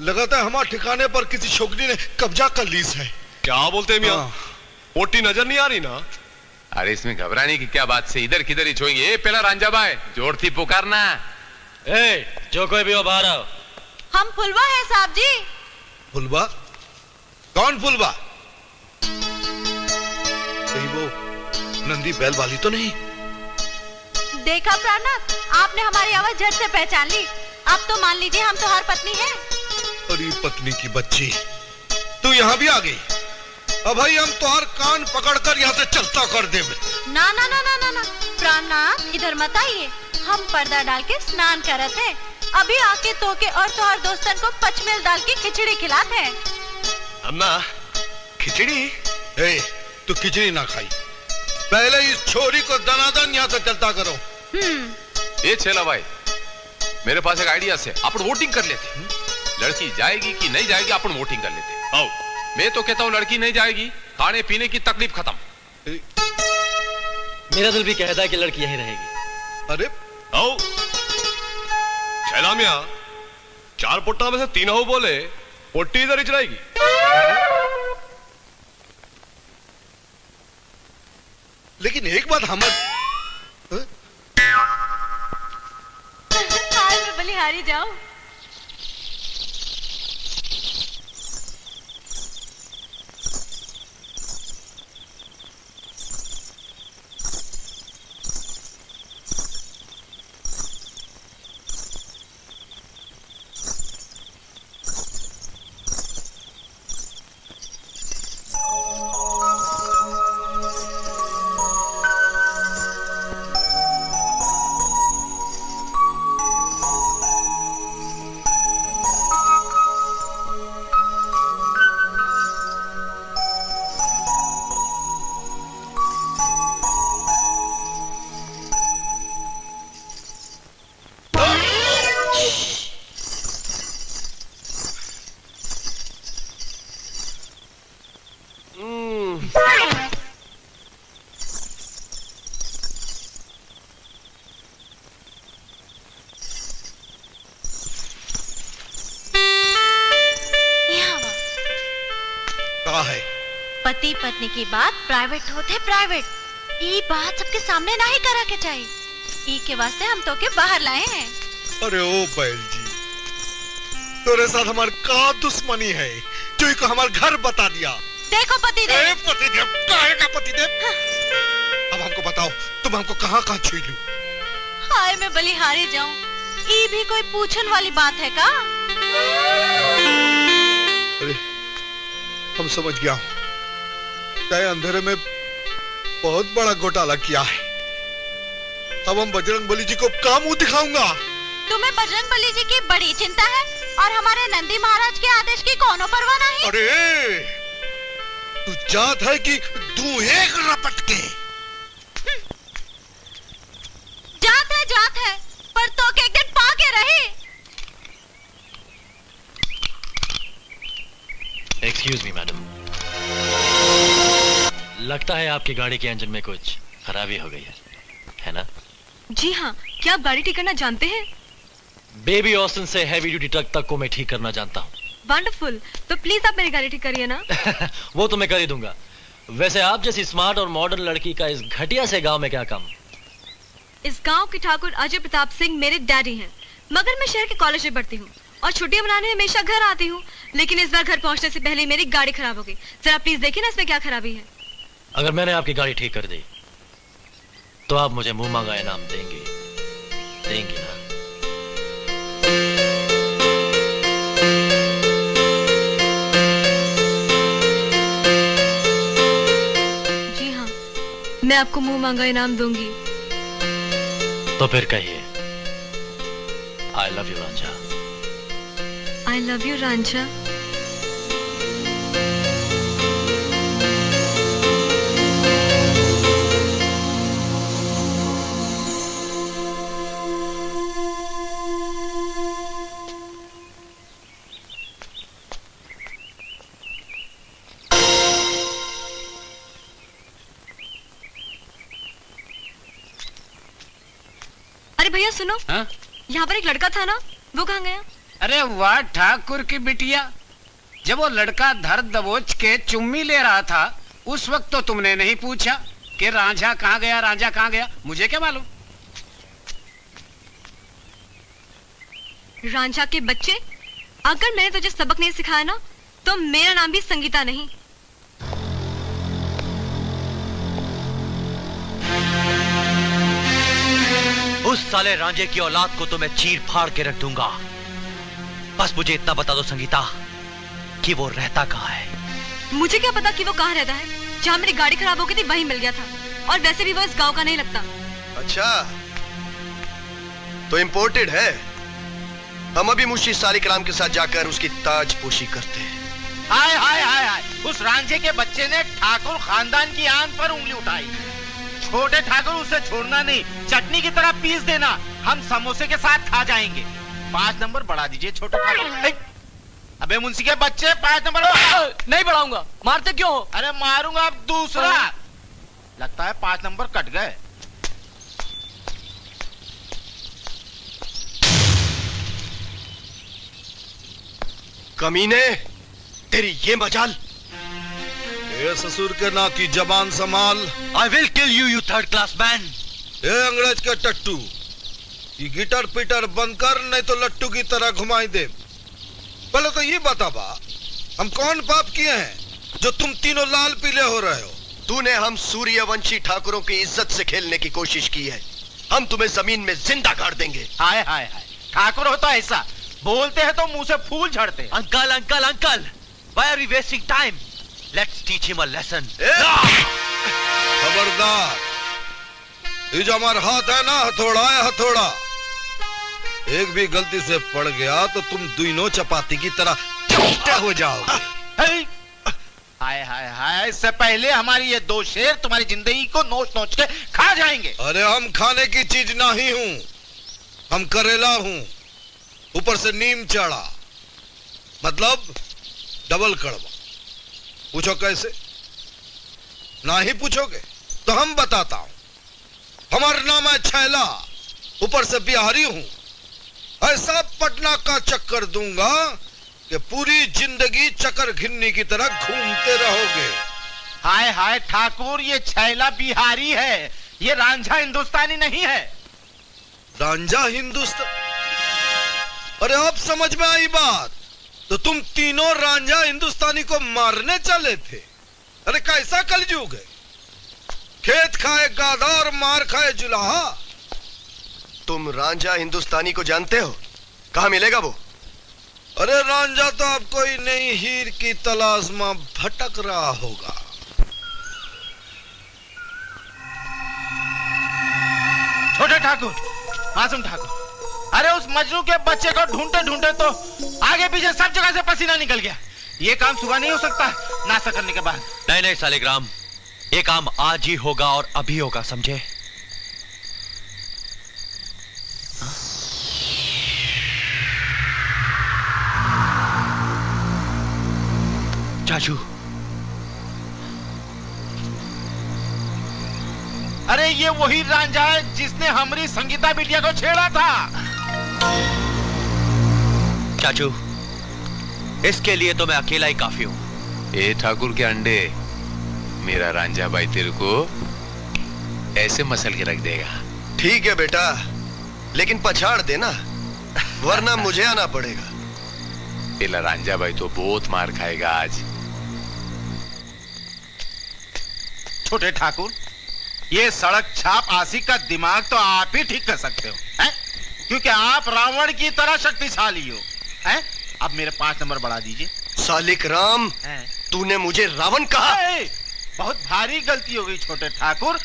लगाता है हमारे ठिकाने पर किसी छोकरी ने कब्जा कर ली है। क्या बोलते हैं मियां? पोटी नजर नहीं आ रही ना? अरे इसमें घबराने की क्या बात से, इधर किधर ही छोएंगे। पहला रांझा भाई जोड़ती पुकारना। जो कोई भी हो बाहर आओ। हम फुलवा है साहब जी। फुलवा? कौन फुलवा? कहीं वो नंदी बैल वाली तो नहीं? देखा प्राणनाथ, आपने हमारी आवाज झट से पहचान ली। अब तो मान लीजिए हम तुम्हारी पत्नी हैं। अरे पत्नी की बच्ची, तू यहाँ भी आ गई? अब भाई हम तुम्हार कान पकड़कर यहाँ से चलता कर दे। ना ना ना ना ना ना प्राणनाथ, इधर मत आइए, हम पर्दा डाल के स्नान करत हैं। अभी आके तोके और तुम्हारे दोस्तन को पचमेल डाल के खिचड़ी खिलाते हैं। अम्मा, खिचड़ी? तू खिचड़ी ना खाई। पहले इस छोरी को दनादन यहाँ से चलता करो। ये छेला भाई, मेरे पास एक आइडिया से अपन वोटिंग कर लेते। लड़की जाएगी कि नहीं जाएगी अपन वोटिंग कर लेते। आओ, मैं तो कहता हूँ लड़की नहीं जाएगी, खाने पीने की तकलीफ खत्म। मेरा दिल भी कहता है कि लड़की यहीं रहेगी। अरे आओ छेला मिया, 4 पुट्टा में से 3 हो बोले, पोट्टी इधर ही चलाएगी। लेकिन एक बात हम हाल में बलिहारी जाओ। पति पत्नी की बात प्राइवेट होते प्राइवेट। ई बात सबके सामने ना ही करा के चाहिए। ई के वास्ते हम तो के बाहर लाए हैं। अरे ओ बैल जी, तेरे साथ हमारे का दुश्मनी है जो को हमारे घर बता दिया। देखो पतिदेव। पतिदेव काहे का पतिदेव? अब हमको बताओ, तुम हमको कहाँ कहाँ छुई लू? हाय मैं बलिहारी जाऊं, ई भी कोई पूछन वाली बात है का? अरे हम समझ गया हूँ, तय अंधेरे में बहुत बड़ा घोटाला किया है। अब हम बजरंग बली जी को क्या मुंह दिखाऊंगा? तुम्हें बजरंग बली जी की बड़ी चिंता है और हमारे नंदी महाराज के आदेश की कोनो परवाह नहीं। अरे तू जात है कि तू एक रपट के? जात है पर तो के एक दिन पाके रही। एक्सक्यूज मी मैडम, लगता है आपकी गाड़ी के इंजन में कुछ खराबी हो गई है ना? जी हाँ, क्या आप गाड़ी ठीक करना जानते हैं? बेबी ऑस्टिन से हैवी ड्यूटी ट्रक तक को मैं ठीक करना जानता हूँ। वंडरफुल, तो प्लीज आप मेरी गाड़ी ठीक करिए ना। वो तो मैं कर ही दूंगा। वैसे आप जैसी स्मार्ट और मॉडर्न लड़की का इस घटिया से गांव में क्या काम? इस गांव के ठाकुर अजय प्रताप सिंह मेरे डैडी हैं, मगर मैं शहर के कॉलेज में पढ़ती हूँ और छुट्टियां मनाने हमेशा घर आती हूँ। लेकिन इस बार घर पहुँचने से पहले मेरी गाड़ी खराब हो गई। जरा प्लीज देखिए ना इसमें क्या खराबी है। अगर मैंने आपकी गाड़ी ठीक कर दी तो आप मुझे मुंह मांगा इनाम देंगी ना? जी हाँ, मैं आपको मुंह मांगा इनाम दूंगी। तो फिर कहिए, I love you Ranjha. I love you Ranjha. अरे भैया सुनो, यहाँ पर एक लड़का था ना, वो कहाँ गया? अरे वाह ठाकुर की बिटिया, जब वो लड़का धर दबोच के चुम्मी ले रहा था उस वक्त तो तुमने नहीं पूछा कि रांझा कहाँ गया, रांझा कहाँ गया? मुझे क्या मालूम? रांझा के बच्चे, अगर मैंने तुझे सबक नहीं सिखाया ना तो मेरा नाम भी संगीता नहीं। उस साले रांझे की औलाद को तो मैं चीर फाड़ के रख दूंगा। बस मुझे इतना बता दो संगीता कि वो रहता कहाँ है। मुझे क्या पता कि वो कहाँ रहता है। जहाँ मेरी गाड़ी खराब हो गई थी वहीं मिल गया था, और वैसे भी वो इस गांव का नहीं लगता। अच्छा, तो इम्पोर्टेड है। हम अभी मुंशी सालिक राम के साथ जाकर उसकी ताजपोशी करते हैं। हाय हाय हाय हाय, उस रांझे के बच्चे ने ठाकुर खानदान की आन पर उंगली उठाई। छोटे ठाकुर उसे छोड़ना नहीं, चटनी की तरह पीस देना, हम समोसे के साथ खा जाएंगे। 5 नंबर बढ़ा दीजिए छोटे ठाकुर। अबे मुंशी के बच्चे 5 नंबर नहीं बढ़ाऊंगा। मारते क्यों हो? अरे मारूंगा अब दूसरा। लगता है 5 नंबर कट गए। कमीने, तेरी ये मजाल। ये ससुर के ना की जबान संभाल। I will kill you, you third class man. ये अंग्रेज के टट्टू, ये गिटर पिटर बंद कर, नहीं तो लट्टू की तरह घुमाई दे। पहले तो ये बता बा, हम कौन पाप किए हैं जो तुम तीनों लाल पीले हो रहे हो? तूने हम सूर्यवंशी ठाकुरों की इज्जत से खेलने की कोशिश की है। हम तुम्हें जमीन में जिंदा गाड़ देंगे। हाय हाय हाय, ठाकुर होता ऐसा, बोलते हैं तो मुंह से फूल झड़ते। Uncle uncle uncle, why are we wasting time? Let's teach him a lesson. खबरदार, ये जो हमारा हाथ है ना, हथौड़ा है हथौड़ा, एक भी गलती से पड़ गया तो तुम दोनों चपाती की तरह चपटे हो जाओगे। हाय हाय हाय, इससे पहले हमारी ये 2 शेर तुम्हारी जिंदगी को नोच नोच के खा जाएंगे। अरे हम खाने की चीज नहीं हूँ, हम करेला हूँ, ऊपर से नीम चढ़ा, मतलब डबल कड़वा। पूछो कैसे? ना ही पूछोगे तो हम बताता हूं। हमारा नाम है छैला, ऊपर से बिहारी हूं। ऐसा पटना का चक्कर दूंगा कि पूरी जिंदगी चक्कर घिन्नी की तरह घूमते रहोगे। हाय हाय ठाकुर, ये छैला बिहारी है, ये रांझा हिंदुस्तानी नहीं है। रांझा हिंदुस्तान? अरे अब समझ में आई बात। तो तुम तीनों रांझा हिंदुस्तानी को मारने चले थे। अरे कैसा कलयुग है, खेत खाए गाधा और मार खाए जुलाहा। तुम रांझा हिंदुस्तानी को जानते हो? कहाँ मिलेगा वो? अरे रांझा तो अब कोई नई हीर की तलाश में भटक रहा होगा। छोटे ठाकुर, मासूम ठाकुर, अरे उस मजनू के बच्चे को ढूंढते ढूंढते तो आगे पीछे सब जगह से पसीना निकल गया। ये काम सुबह नहीं हो सकता नाश्ता करने के बाद। नहीं नहीं सालिग्राम, ये काम आज ही होगा और अभी होगा, समझे? चाचू, अरे ये वही रांझा है जिसने हमारी संगीता बिटिया को छेड़ा था। चाचू, इसके लिए तो मैं अकेला ही काफी हूं। ए ठाकुर के अंडे, मेरा रांझा भाई तेरे को ऐसे मसल के रख देगा। ठीक है बेटा, लेकिन पछाड़ देना, वरना मुझे आना पड़ेगा। तेरा रांझा भाई तो बहुत मार खाएगा आज। छोटे ठाकुर, ये सड़क छाप आशिक का दिमाग तो आप ही ठीक कर सकते हो, हैं? क्योंकि आप रावण की तरह शक्तिशाली हो, हैं? अब मेरे 5 नंबर बढ़ा दीजिए। सालिग्राम, तूने मुझे रावण कहा? बहुत भारी गलती हो गई छोटे ठाकुर,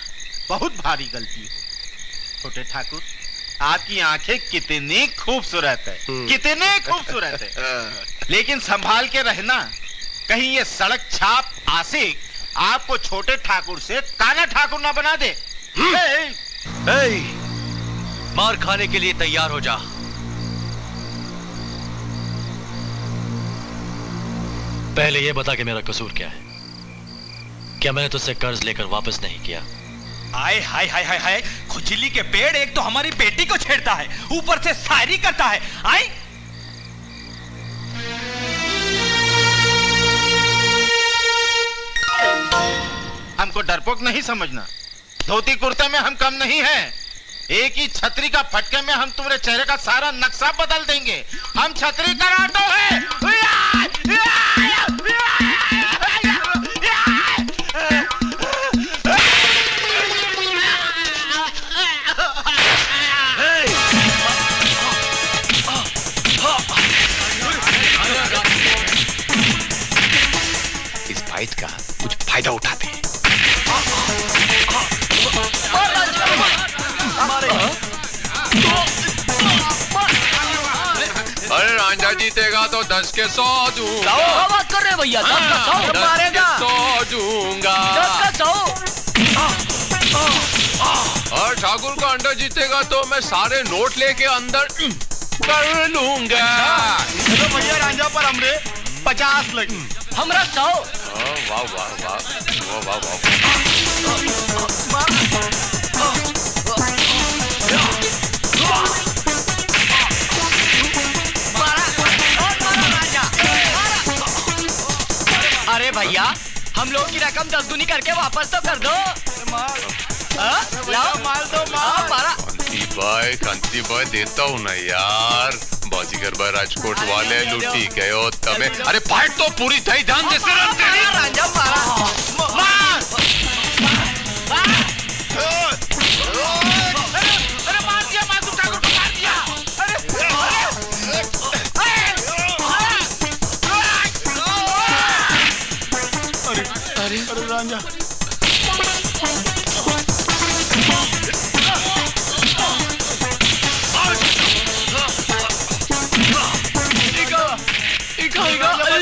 बहुत भारी गलती। छोटे ठाकुर, आपकी आंखें कितनी खूबसूरत है, कितने खूबसूरत है, लेकिन संभाल के रहना, कहीं ये सड़क छाप आशिक आपको छोटे ठाकुर से काना ठाकुर ना बना दे। मार खाने के लिए तैयार हो जा। पहले ये बता कि मेरा कसूर क्या है? क्या मैंने तुझसे कर्ज लेकर वापस नहीं किया? हाय हाय हाय हाय हाय, खुजली के पेड़, एक तो हमारी बेटी को छेड़ता है, ऊपर से शायरी करता है। आई हमको डरपोक नहीं समझना, धोती कुर्ते में हम कम नहीं हैं। एक ही छतरी का फटके में हम तुम्हारे चेहरे का सारा नक्शा बदल देंगे। हम छतरी कराटो है। इस फाइट का कुछ फायदा उठाते हैं। अरे रांझा जीतेगा तो 10 के 100 दूंगा। क्या बात कर रहे हैं भैया? 10 का 100 मारेगा? 100 दूंगा। 10 का 100। और ठाकुर का अंडा जीतेगा तो मैं सारे नोट लेके अंदर कर लूंगा। तो भैया रांझा पर हमरे 50 लगी, हमरा 100। वाह वाह वाह वाह वाह वाह। अरे भैया, हम लोग की रकम 10 गुनी करके वापस तो कर दो। लाओ माल दो माल। कांति भाई देता हूँ ना यार। बाजीगर भाई राजकोट वाले लुटी गए हो तमें। अरे फाइट तो पूरी थी, ध्यान से रांझा मारा। अरे मार दिया, माधु ठाकुर को मार दिया। अरे रांझा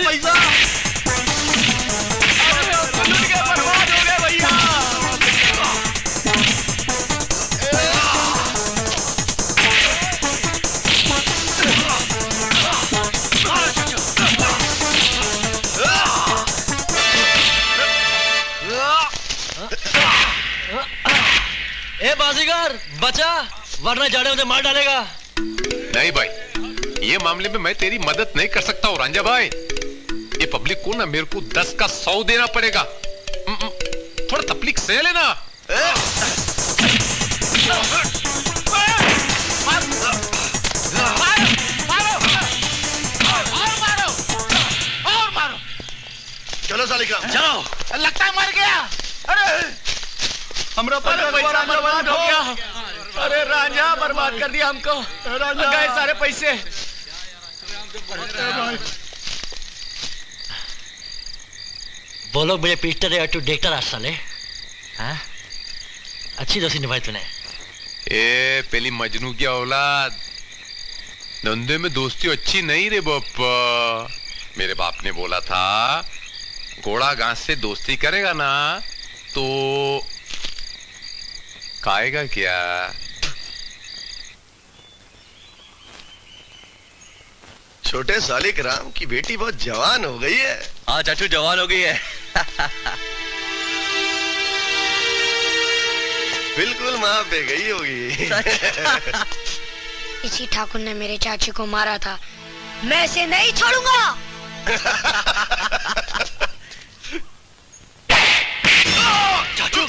पैसा। बर्बाद हो गए भैया। ए बाजीगर बचा, वरना जाड़े मुझे मार डालेगा। नहीं भाई, ये मामले में मैं तेरी मदद नहीं कर सकता हूँ रांझा भाई। ये पब्लिक को ना मेरे को 10 का 100 देना पड़ेगा। थोड़ा तकलीफ से लेना। चलो सालिग्राम चलो। लगता है मर गया। अरे हमरा पैसा बर्बाद हो गया। अरे रांझा बर्बाद कर दिया हमको। गए सारे पैसे। वो लोग मुझे पीटते रहे तू देखता रहा साले। हाँ? अच्छी दोस्ती निभाई तूने। ए पहली मजनू की औलाद, धंधे में दोस्ती अच्छी नहीं रे बापा। मेरे बाप ने बोला था घोड़ा घास से दोस्ती करेगा ना तो खाएगा क्या। छोटे सालिग्राम की बेटी बहुत जवान हो गई है। हाँ चाचू जवान हो गई है। बिल्कुल माँ पे गई होगी। इसी ठाकुर ने मेरे चाची को मारा था, मैं इसे नहीं छोड़ूंगा। चाचू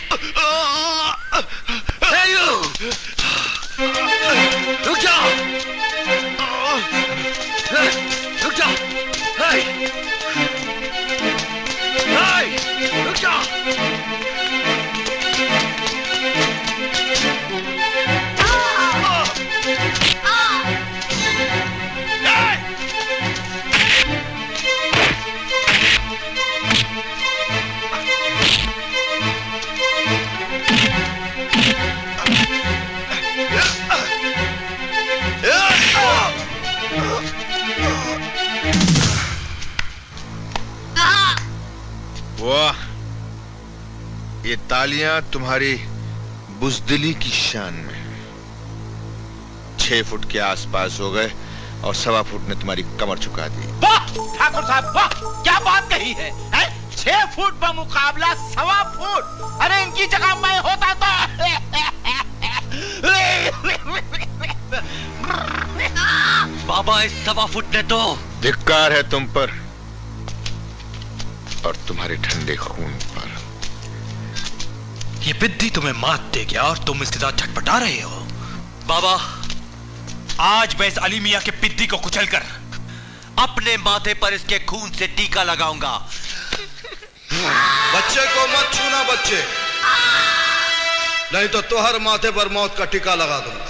रुक जा, रुक जा, रुक जा। वाह, ये तालियां तुम्हारी बुजदिली की शान में। 6 फुट के आसपास हो गए और 1.25 फुट ने तुम्हारी कमर झुका दी। वाह ठाकुर साहब, वाह क्या बात कही है, 6 फुट पर मुकाबला 1.25 फुट। अरे इनकी जगह मैं होता तो। बाबा इस 1.25 फुट ने तो। धिक्कार है तुम पर और तुम्हारे ठंडे खून पर। ये बिद्दी तुम्हें मात दे गया और तुम इसके साथ छटपटा रहे हो। बाबा आज मैं इस अली मियां के बिद्दी को कुचलकर अपने माथे पर इसके खून से टीका लगाऊंगा। बच्चे को मत छूना बच्चे, नहीं तो तुहर माथे पर मौत का टीका लगा दूंगा।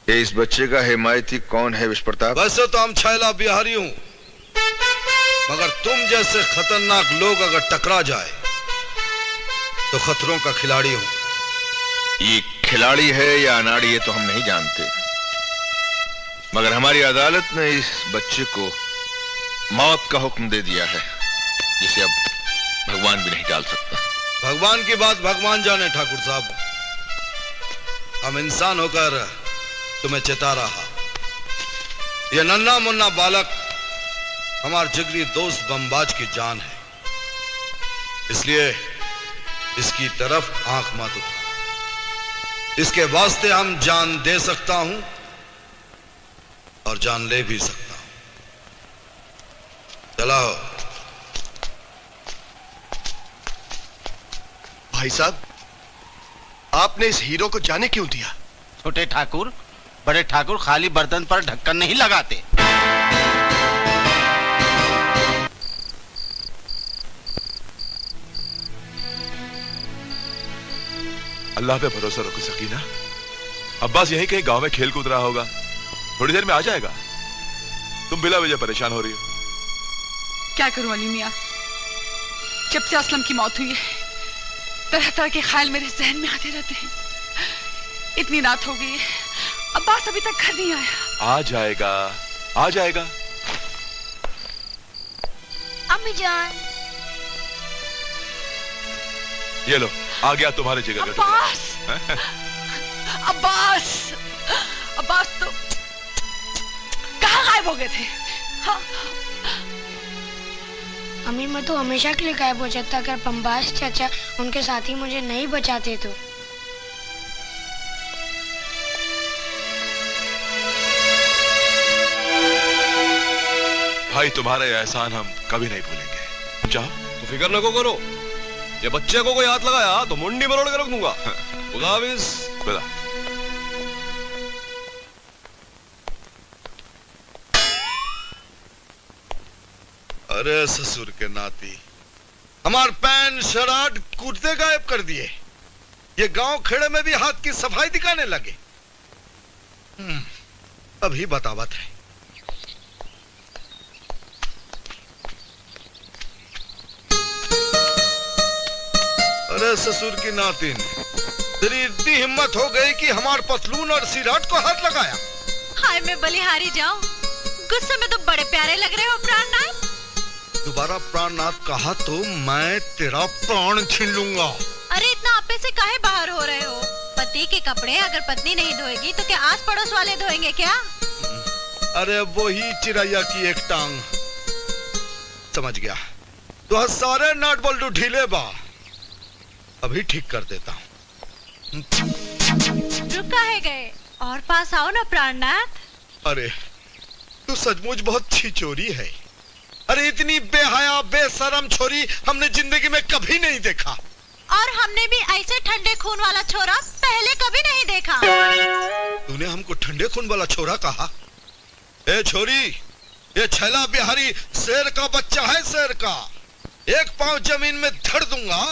ये इस बच्चे का हिमायती कौन है विश्व प्रताप? वैसे तो हम छैला बिहारी हूं, मगर तुम जैसे खतरनाक लोग अगर टकरा जाए तो खतरों का खिलाड़ी हूं। ये खिलाड़ी है या अनाड़ी ये तो हम नहीं जानते, मगर हमारी अदालत ने इस बच्चे को मौत का हुक्म दे दिया है, जिसे अब भगवान भी नहीं टाल सकता। भगवान की बात भगवान जाने ठाकुर साहब, हम इंसान होकर तुम्हें चेता रहा। यह नन्हा मुन्ना बालक हमार जिगरी दोस्त बमबाज की जान है, इसलिए इसकी तरफ आंख मत उठा। इसके वास्ते हम जान दे सकता हूं और जान ले भी सकता हूं। चलाओ। भाई साहब, आपने इस हीरो को जाने क्यों दिया? छोटे ठाकुर, बड़े ठाकुर खाली बर्तन पर ढक्कन नहीं लगाते। अल्लाह पे भरोसा रखो सकीना। अब्बास यहीं कहीं गांव में खेल कूद रहा होगा, थोड़ी देर में आ जाएगा। तुम बिला वजह परेशान हो रही हो। क्या करूं अली मियां, जब से असलम की मौत हुई है तरह तरह के ख्याल मेरे जहन में आते रहते हैं। इतनी रात हो गई है, अब्बास अभी तक घर नहीं आया। आ जाएगा, आ जाएगा। अम्मी जान, ये लो, आ गया तुम्हारे जिगर का अब्बास। अब्बास, अब्बास तो कहाँ गायब हो गए थे? हाँ? अम्मी मैं तो हमेशा के लिए गायब हो जाता अगर बमबाज चाचा उनके साथी मुझे नहीं बचाते तो। भाई तुम्हारा यह एहसान हम कभी नहीं भूलेंगे। जाओ। तो फिक्र न को करो, ये बच्चे को कोई हाथ लगाया तो मुंडी मरोड़ के रख दूंगा। खुदा हाफिज। खुदा। अरे ससुर के नाती, हमार पैन शराट कुर्ते गायब कर दिए। ये गांव खेड़े में भी हाथ की सफाई दिखाने लगे। अभी बतावत है। अरे ससुर की नातिन, तेरी इतनी हिम्मत हो गई कि हमार पतलून और सिराट को हाथ लगाया। हाय मैं बलिहारी जाऊं, गुस्से में तो बड़े प्यारे लग रहे हो प्राणनाथ। दोबारा प्राणनाथ कहा तो मैं तेरा प्राण छीन लूंगा। अरे इतना आपे से काहे बाहर हो रहे हो? पति के कपड़े अगर पत्नी नहीं धोएगी तो क्या आस पड़ोस वाले धोएंगे क्या? अरे वही चिड़ैया की एक टांग। समझ गया, तो सारे नट बोल्टू ढीले बा, अभी ठीक कर देता हूँ। रुका है गए और पास आओ ना प्राणनाथ। अरे तू सचमुच बहुत छिचोरी है। अरे इतनी बेहया बेशरम छोरी हमने जिंदगी में कभी नहीं देखा। और हमने भी ऐसे ठंडे खून वाला छोरा पहले कभी नहीं देखा। तूने हमको ठंडे खून वाला छोरा कहा? ए छोरी, ये छैला बिहारी शेर का बच्चा है, शेर का। एक पांव जमीन में धर दूंगा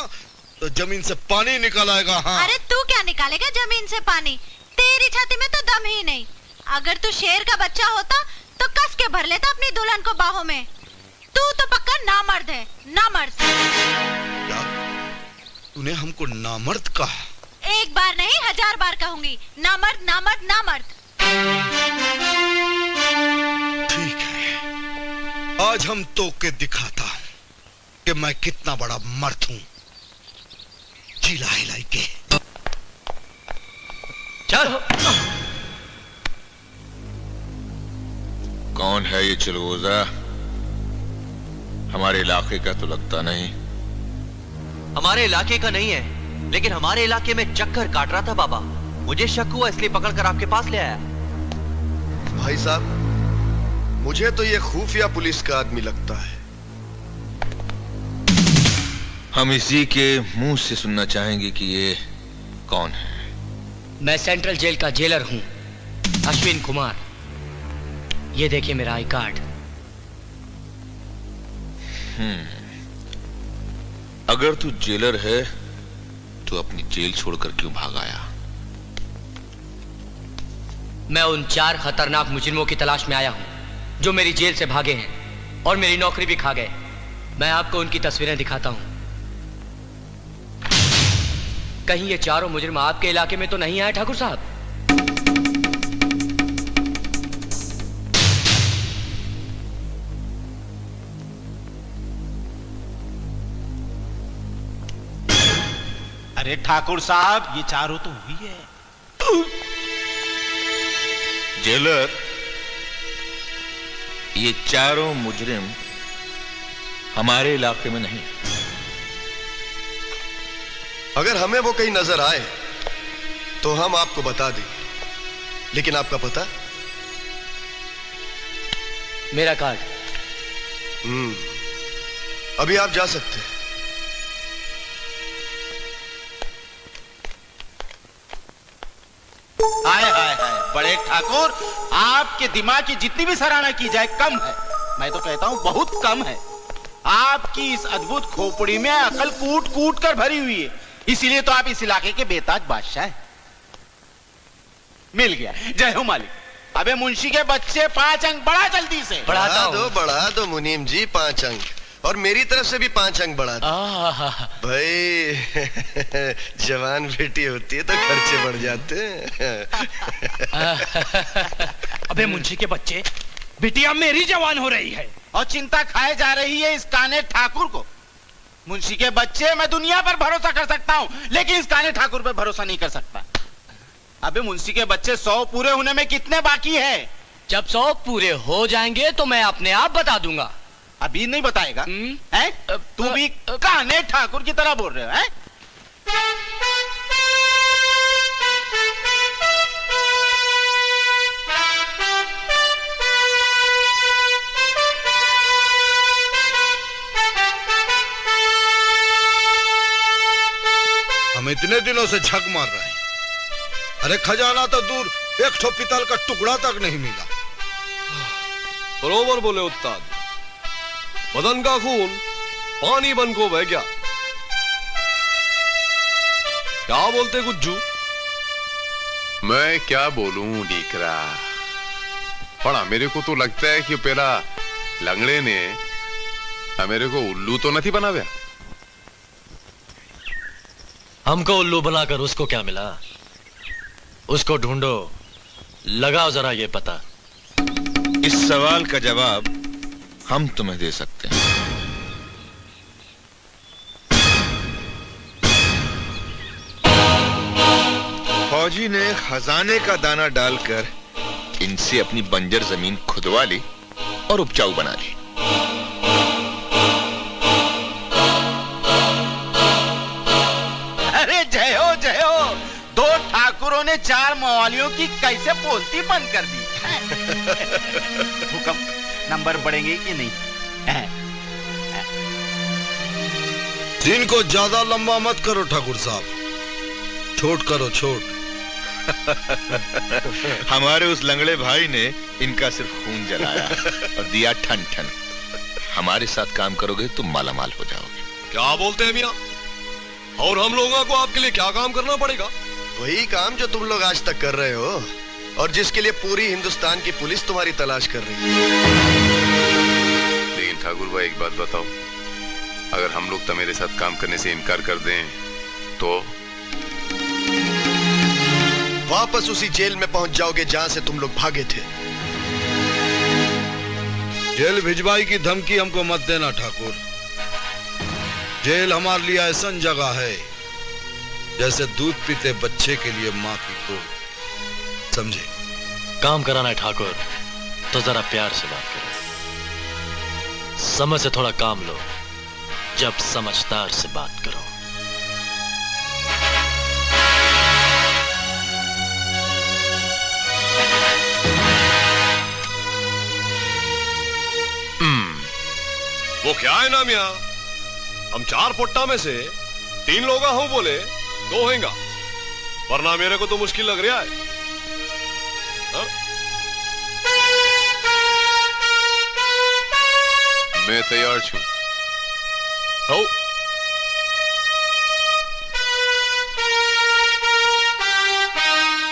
तो जमीन से पानी निकल आएगा। हाँ। अरे तू क्या निकालेगा जमीन से पानी? तेरी छाती में तो दम ही नहीं। अगर तू शेर का बच्चा होता तो कस के भर लेता अपनी दुल्हन को बाहों में। तू तो पक्का नामर्द है, नामर्द। क्या तूने हमको नामर्द कहा? एक बार नहीं 1000 बार कहूंगी, नामर्द नामर्द नामर्द। ठीक है, आज हम तो के दिखाता हूं कि मैं कितना बड़ा मर्द हूं। जिला हिलाई के चल। कौन है ये चिलगोजा? हमारे इलाके का तो लगता नहीं। हमारे इलाके का नहीं है, लेकिन हमारे इलाके में चक्कर काट रहा था बाबा। मुझे शक हुआ इसलिए पकड़कर आपके पास ले आया। भाई साहब, मुझे तो ये खुफिया पुलिस का आदमी लगता है। हम इसी के मुंह से सुनना चाहेंगे कि ये कौन है। मैं सेंट्रल जेल का जेलर हूं, अश्विन कुमार। ये देखिए मेरा आई कार्ड। अगर तू जेलर है तो अपनी जेल छोड़कर क्यों भाग आया? मैं उन 4 खतरनाक मुजरिमों की तलाश में आया हूं जो मेरी जेल से भागे हैं और मेरी नौकरी भी खा गए। मैं आपको उनकी तस्वीरें दिखाता हूं। कहीं ये चारों मुजरिम आपके इलाके में तो नहीं आए ठाकुर साहब? अरे ठाकुर साहब, ये चारों तो हुई है। जेलर, ये चारों मुजरिम हमारे इलाके में नहीं। अगर हमें वो कहीं नजर आए तो हम आपको बता दें, लेकिन आपका पता? मेरा कार्ड। अभी आप जा सकते हैं। हाय हाय हाय, बड़े ठाकुर, आपके दिमाग की जितनी भी सराहना की जाए कम है। मैं तो कहता हूं बहुत कम है। आपकी इस अद्भुत खोपड़ी में अकल कूट कूट कर भरी हुई है, इसीलिए तो आप इस इलाके के बेताज बादशाह हैं। मिल गया, जय हो मालिक। अबे मुंशी के बच्चे 5 अंक बढ़ा जल्दी से। बढ़ा दो मुनीम जी 5 अंक, और मेरी तरफ से भी 5 अंक बढ़ा दो। भाई जवान बेटी होती है तो खर्चे बढ़ जाते हैं। अबे मुंशी के बच्चे, बिटिया मेरी जवान हो रही है और चिंता खाए जा रही है इस काने ठाकुर को। मुंशी के बच्चे, मैं दुनिया पर भरोसा कर सकता हूँ, लेकिन इस काने ठाकुर पर भरोसा नहीं कर सकता। अबे मुंशी के बच्चे, 100 पूरे होने में कितने बाकी है? जब 100 पूरे हो जाएंगे तो मैं अपने आप बता दूंगा। अभी नहीं बताएगा? हैं? तू भी काने ठाकुर की तरह बोल रहे हो? हैं? हम इतने दिनों से झक मार रहे हैं, अरे खजाना तो दूर, एक ठो पितल का टुकड़ा तक नहीं मिला। बरोबर बोले उस्ताद, बदन का खून पानी बन को बह गया। क्या बोलते गुज्जू? मैं क्या बोलूं डीकरा, पड़ा मेरे को तो लगता है कि पहला लंगड़े ने मेरे को उल्लू तो नहीं बनाया। हमको उल्लू बनाकर उसको क्या मिला? उसको ढूंढो, लगाओ जरा ये पता। इस सवाल का जवाब हम तुम्हें दे सकते हैं। फौजी ने खजाने का दाना डालकर इनसे अपनी बंजर जमीन खुदवा ली और उपजाऊ बना ली। अरे जय हो जय हो, 2 ठाकुरों ने 4 मवालियों की कैसे पोस्ती बंद कर दी। हुक्म, नंबर बढ़ेंगे कि नहीं? दिन को ज्यादा लंबा मत करो ठाकुर साहब, छोट करो छोट। हमारे उस लंगड़े भाई ने इनका सिर्फ खून जलाया और दिया ठन ठन। हमारे साथ काम करोगे तो मालामाल हो जाओगे। क्या बोलते हैं मियाँ? और हम लोगों को आपके लिए क्या काम करना पड़ेगा? वही काम जो तुम लोग आज तक कर रहे हो और जिसके लिए पूरी हिंदुस्तान की पुलिस तुम्हारी तलाश कर रही है। लेकिन ठाकुर भाई एक बात बताओ, अगर हम लोग तो मेरे साथ काम करने से इनकार कर दें तो? वापस उसी जेल में पहुंच जाओगे जहां से तुम लोग भागे थे। जेल भिजवाई की धमकी हमको मत देना ठाकुर। जेल हमारे लिए ऐसा जगह है जैसे दूध पीते बच्चे के लिए माँ की गोद, समझे? काम कराना है ठाकुर तो जरा प्यार से बात करो, समझ से थोड़ा काम लो, जब समझदार से बात करो। वो क्या है ना मियाँ, हम 4 पुट्टा में से 3 लोग हूं बोले 2 होंगे, वरना मेरे को तो मुश्किल लग रहा है। हा? मैं तैयार छू। हो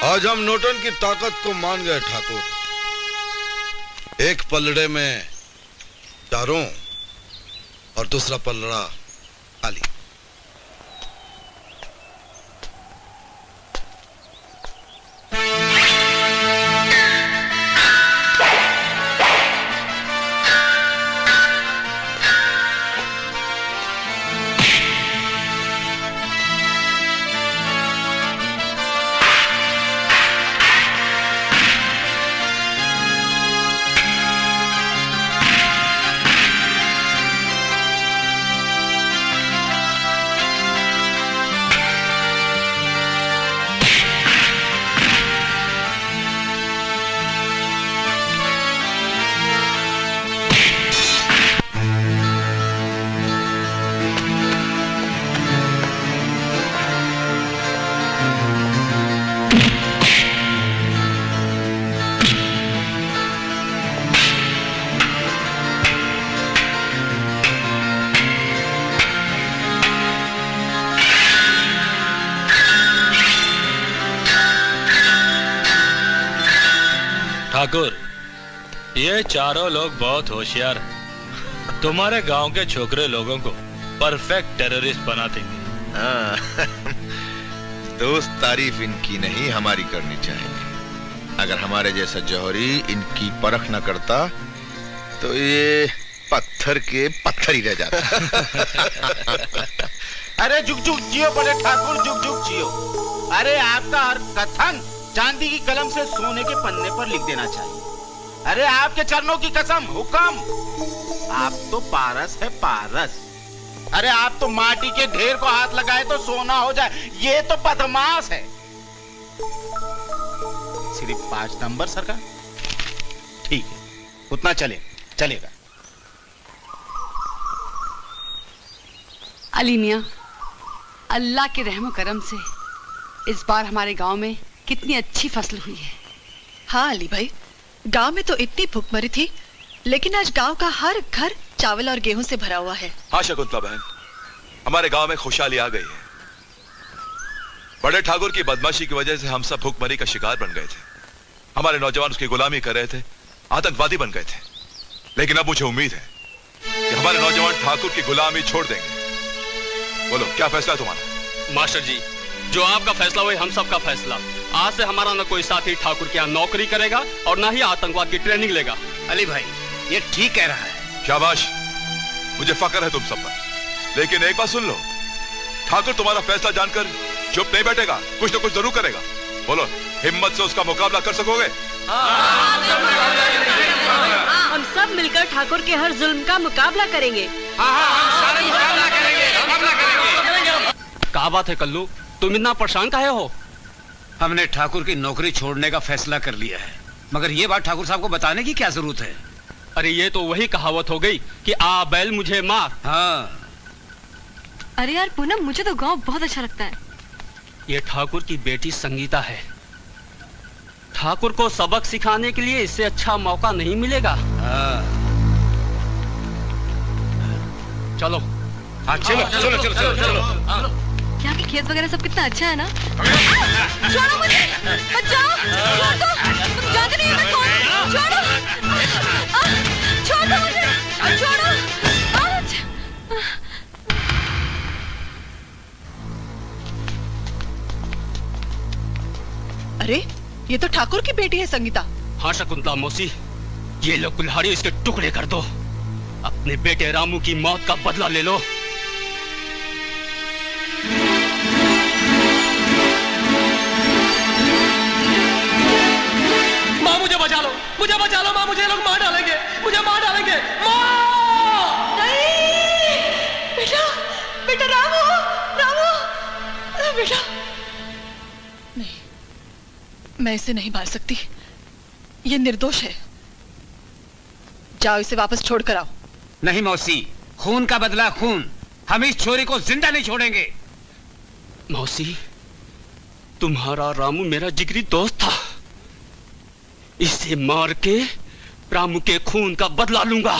आज हम नोटन की ताकत को मान गए ठाकुर। एक पलड़े में चारों और दूसरा पलड़ा खाली। ठाकुर, ये चारों लोग बहुत होशियार हैं। तुम्हारे गांव के छोकरे लोगों को परफेक्ट टेररिस्ट बना देंगे। हाँ, दोस्त तारीफ इनकी नहीं हमारी करनी चाहिए। अगर हमारे जैसा जौहरी इनकी परख न करता तो ये पत्थर के पत्थर ही रह जाता। अरे जुग जुग जियो बड़े ठाकुर, जुग जुग जियो। अरे आपका हर कथन चांदी की कलम से सोने के पन्ने पर लिख देना चाहिए। अरे आपके चरणों की कसम, हुक्म। आप तो पारस है, पारस। अरे आप तो माटी के ढेर को हाथ लगाए तो सोना हो जाए, ये तो बदमाश है। सिर्फ 5 नंबर सरकार, ठीक है, उतना चलेगा। अली मियां, अल्लाह के रहमो करम से इस बार हमारे गांव में कितनी अच्छी फसल हुई है। हाँ अली भाई, गांव में तो इतनी भूखमरी थी, लेकिन आज गांव का हर घर चावल और गेहूं से भरा हुआ है। हाँ शकुंतला बहन, हमारे गांव में खुशहाली आ गई है। बड़े ठाकुर की बदमाशी की वजह से हम सब भूखमरी का शिकार बन गए थे। हमारे नौजवान उसकी गुलामी कर रहे थे, आतंकवादी बन गए थे। लेकिन अब मुझे उम्मीद है कि हमारे नौजवान ठाकुर की गुलामी छोड़ देंगे। बोलो क्या फैसला है तुम्हारा? मास्टर जी, जो आपका फैसला वही हम सबका फैसला। आज से हमारा न कोई साथी ठाकुर के यहाँ नौकरी करेगा और न ही आतंकवाद की ट्रेनिंग लेगा। अली भाई, ये ठीक कह रहा है। शाबाश, मुझे फक्र है तुम सब पर। लेकिन एक बात सुन लो, ठाकुर तुम्हारा फैसला जानकर चुप नहीं बैठेगा, कुछ न कुछ जरूर करेगा। बोलो, हिम्मत से उसका मुकाबला कर सकोगे? हम सब मिलकर ठाकुर के हर जुल्म का मुकाबला करेंगे। क्या बात है कल्लू, तुम इतना परेशान काहे हो? हमने ठाकुर की नौकरी छोड़ने का फैसला कर लिया है, मगर ये बात ठाकुर साहब को बताने की क्या जरूरत है? अरे ये तो वही कहावत हो गई कि आ बैल मुझे मार। हाँ। अरे यार पूनम, मुझे तो गांव बहुत अच्छा लगता है। ये ठाकुर की बेटी संगीता है। ठाकुर को सबक सिखाने के लिए इससे अच्छा मौका नहीं मिलेगा। चलो। हाँ चलो। यहाँ के खेत वगैरह सब कितना अच्छा है ना। छोड़ो मुझे, बचाओ, छोड़ दो, तुम जानते नहीं मैं कौन हूँ, छोड़ो, छोड़ दो मुझे, छोड़ो। अरे ये तो ठाकुर की बेटी है संगीता। हाँ शकुंतला मौसी, ये लो कुल्हाड़ी, इसके टुकड़े कर दो। अपने बेटे रामू की मौत का बदला ले लो। माँ मुझे बचा लो, माँ, मुझे लोग मार डालेंगे, मुझे मार डालेंगे। माँ! नहीं! बेटा रामू, बेटा। नहीं, मैं इसे नहीं मार सकती, ये निर्दोष है। जाओ इसे वापस छोड़ कर आओ। नहीं मौसी, खून का बदला खून, हम इस छोरी को जिंदा नहीं छोड़ेंगे। मौसी, तुम्हारा रामू मेरा जिगरी दोस्त था। इसे मार के रामू के खून का बदला लूंगा।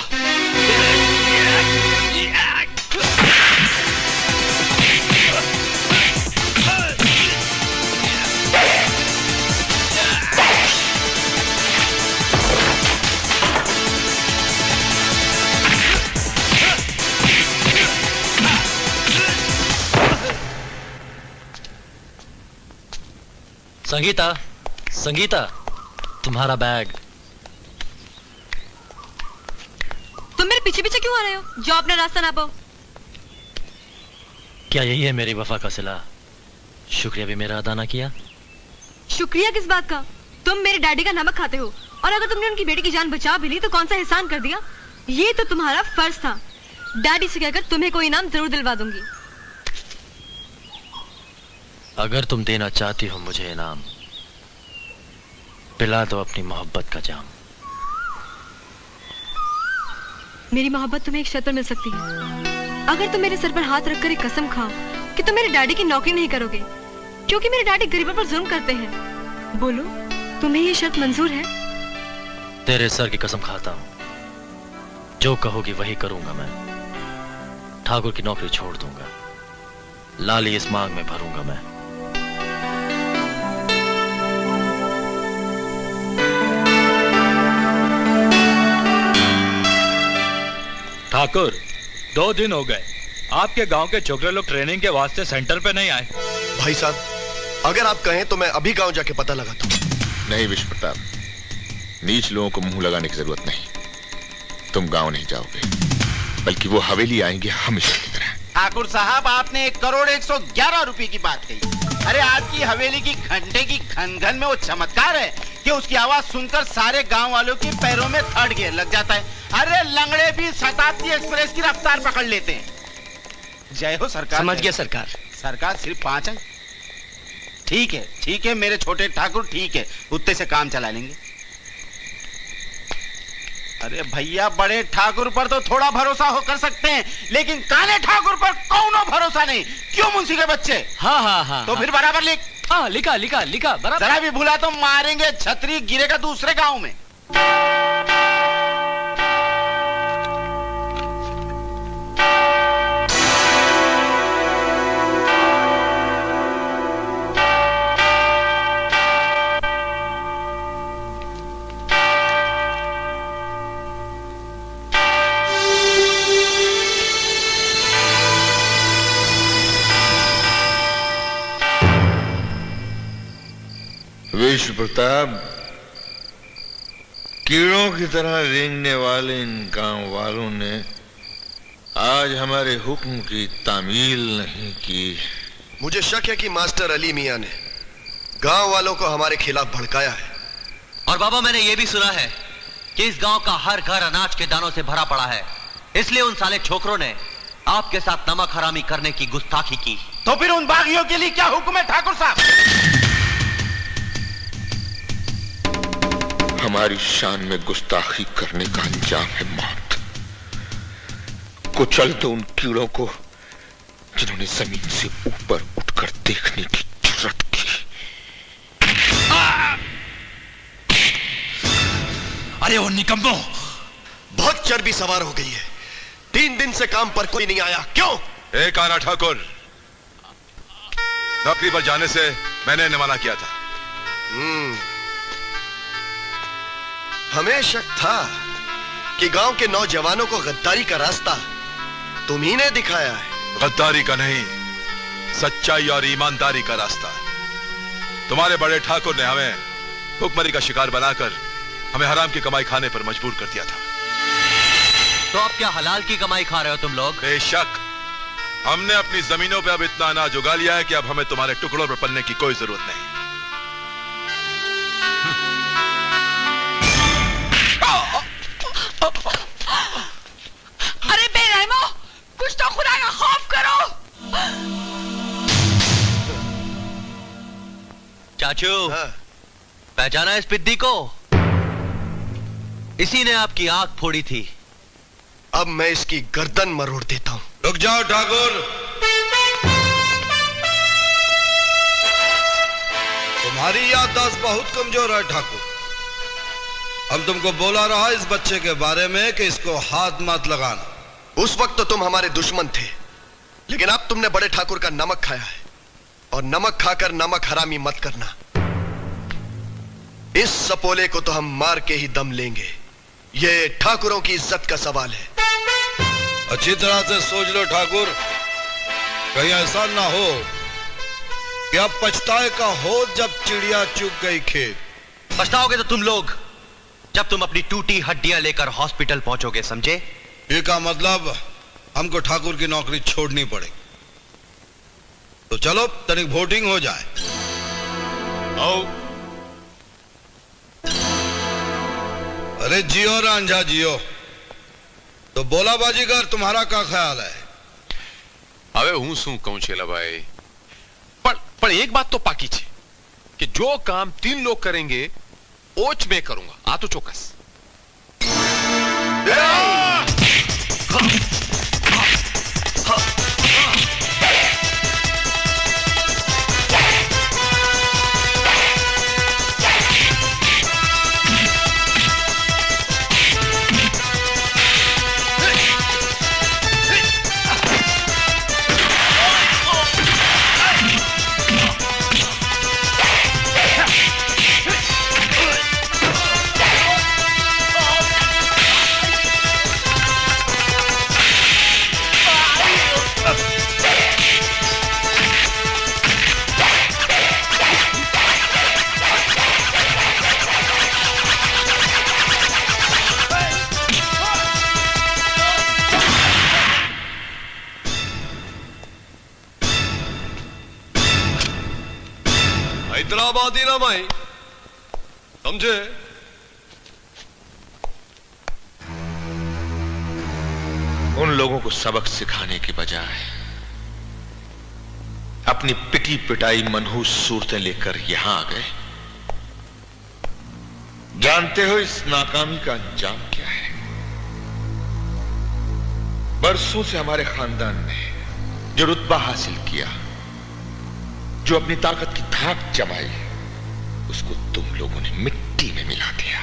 संगीता, तुम्हारा बैग। तुम मेरे पीछे पीछे क्यों आ रहे हो? जो अपना रास्ता ना पाओ। क्या यही है मेरी वफा का सिला? शुक्रिया भी मेरा अदा ना किया? शुक्रिया किस बात का? तुम मेरे डैडी का नमक खाते हो, और अगर तुमने उनकी बेटी की जान बचा भी ली तो कौन सा एहसान कर दिया? ये तो तुम्हारा फर्ज था। डैडी से कहकर तुम्हें कोई इनाम जरूर दिलवा दूंगी। अगर तुम देना चाहती हो मुझे इनाम, पिला दो अपनी मोहब्बत का जाम। मेरी मोहब्बत तुम्हें एक शर्त पर मिल सकती है। अगर तुम मेरे सर पर हाथ रखकर एक कसम खाओ कि तुम मेरे डैडी की नौकरी नहीं करोगे, क्योंकि मेरे डैडी गरीबों पर जुल्म करते हैं। बोलो, तुम्हें ये शर्त मंजूर है? तेरे सर की कसम खाता हूं, जो कहोगी वही करूंगा मैं। ठाकुर की नौकरी छोड़ दूंगा, लाली इस मांग में भरूंगा मैं। ठाकुर, 2 दिन हो गए आपके गांव के छोकरे लोग ट्रेनिंग के वास्ते सेंटर पे नहीं आए। भाई साहब, अगर आप कहें तो मैं अभी गांव जाके पता लगाता हूं। नहीं विश्व प्रताप, नीच लोगों को मुंह लगाने की जरूरत नहीं। तुम गांव नहीं जाओगे, बल्कि वो हवेली आएंगे हमेशा की तरह। ठाकुर साहब, आपने 1,01,11 रुपए की बात कही। अरे आपकी हवेली की घंटे की घन घन में वो चमत्कार है कि उसकी आवाज सुनकर सारे गांव वालों के पैरों में थर्ड गियर लग जाता है। अरे लंगड़े भी शताब्दी एक्सप्रेस की रफ्तार पकड़ लेते हैं। जय हो सरकार। समझ गया सरकार। सरकार सिर्फ 5 है। ठीक है मेरे छोटे ठाकुर, ठीक है, उतने से काम चला लेंगे। अरे भैया, बड़े ठाकुर पर तो थोड़ा भरोसा हो कर सकते हैं, लेकिन काले ठाकुर पर कौनो भरोसा नहीं। क्यों मुंशी के बच्चे? हाँ तो फिर बराबर लिख। हाँ, लिखा बराबर। जरा भी भूला तो मारेंगे, छतरी गिरेगा दूसरे गांव में। विश्व प्रताप, कीड़ों की तरह रेंगने वाले इन गांव वालों ने आज हमारे हुक्म की तामील नहीं की। मुझे शक है कि मास्टर अली मियां ने गांव वालों को हमारे खिलाफ भड़काया है। और बाबा, मैंने यह भी सुना है कि इस गांव का हर घर अनाज के दानों से भरा पड़ा है, इसलिए उन साले छोकरों ने आपके साथ नमक हरामी करने की गुस्ताखी की। तो फिर उन बागियों के लिए क्या हुक्म है ठाकुर साहब? हमारी शान में गुस्ताखी करने का अंजाम है मौत। कुचल दो उन कीड़ों को जिन्होंने जमीन से ऊपर उठकर देखने की जुर्रत की। अरे वो निकम्मो, बहुत चर्बी सवार हो गई है। 3 दिन से काम पर कोई नहीं आया, क्यों? एक आना ठाकुर, नौकरी पर जाने से मैंने मना किया था। हमें शक था कि गांव के नौजवानों को गद्दारी का रास्ता तुम्ही ने दिखाया है। गद्दारी का नहीं, सच्चाई और ईमानदारी का रास्ता। तुम्हारे बड़े ठाकुर ने हमें भुखमरी का शिकार बनाकर हमें हराम की कमाई खाने पर मजबूर कर दिया था। तो अब क्या हलाल की कमाई खा रहे हो तुम लोग? बेशक, हमने अपनी जमीनों पे अब इतना अनाज उगा लिया है कि अब हमें तुम्हारे टुकड़ों पर पलने की कोई जरूरत नहीं। अरे बेरहमो, कुछ तो खुदा का खौफ करो। चाचू, पहचाना इस पिद्दी को? इसी ने आपकी आंख फोड़ी थी। अब मैं इसकी गर्दन मरोड़ देता हूं। रुक जाओ ठाकुर, तुम्हारी याददाश्त बहुत कमजोर है ठाकुर। हम तुमको बोला रहा इस बच्चे के बारे में कि इसको हाथ मत लगाना। उस वक्त तो तुम हमारे दुश्मन थे, लेकिन अब तुमने बड़े ठाकुर का नमक खाया है, और नमक खाकर नमक हरामी मत करना। इस सपोले को तो हम मार के ही दम लेंगे। ये ठाकुरों की इज्जत का सवाल है। अच्छी तरह से सोच लो ठाकुर, कहीं ऐसा ना हो कि अब पछताए का हो जब चिड़िया चुग गई खेत। पछताओगे तो तुम लोग जब तुम अपनी टूटी हड्डियां लेकर हॉस्पिटल पहुंचोगे, समझे? ये का मतलब हमको ठाकुर की नौकरी छोड़नी पड़ेगी। तो चलो तनिक वोटिंग हो जाए। आओ। अरे जियो रांझा जियो। तो बोला बाजीगर, तुम्हारा क्या ख्याल है? હવે હું શું કહું છેલા ભાઈ, પણ એક બાત તો પાકી છે કે જો કામ 3 लोग करेंगे ઓચ मैं करूंगा, આ તો ચોક્કસ। आती ना माई, समझे? उन लोगों को सबक सिखाने के बजाय अपनी पिटी पिटाई मनहूस सूरतें लेकर यहां आ गए। जानते हो इस नाकामी का अंजाम क्या है? बरसों से हमारे खानदान ने जो रुतबा हासिल किया, जो अपनी ताकत की धाक जमाई, उसको तुम लोगों ने मिट्टी में मिला दिया।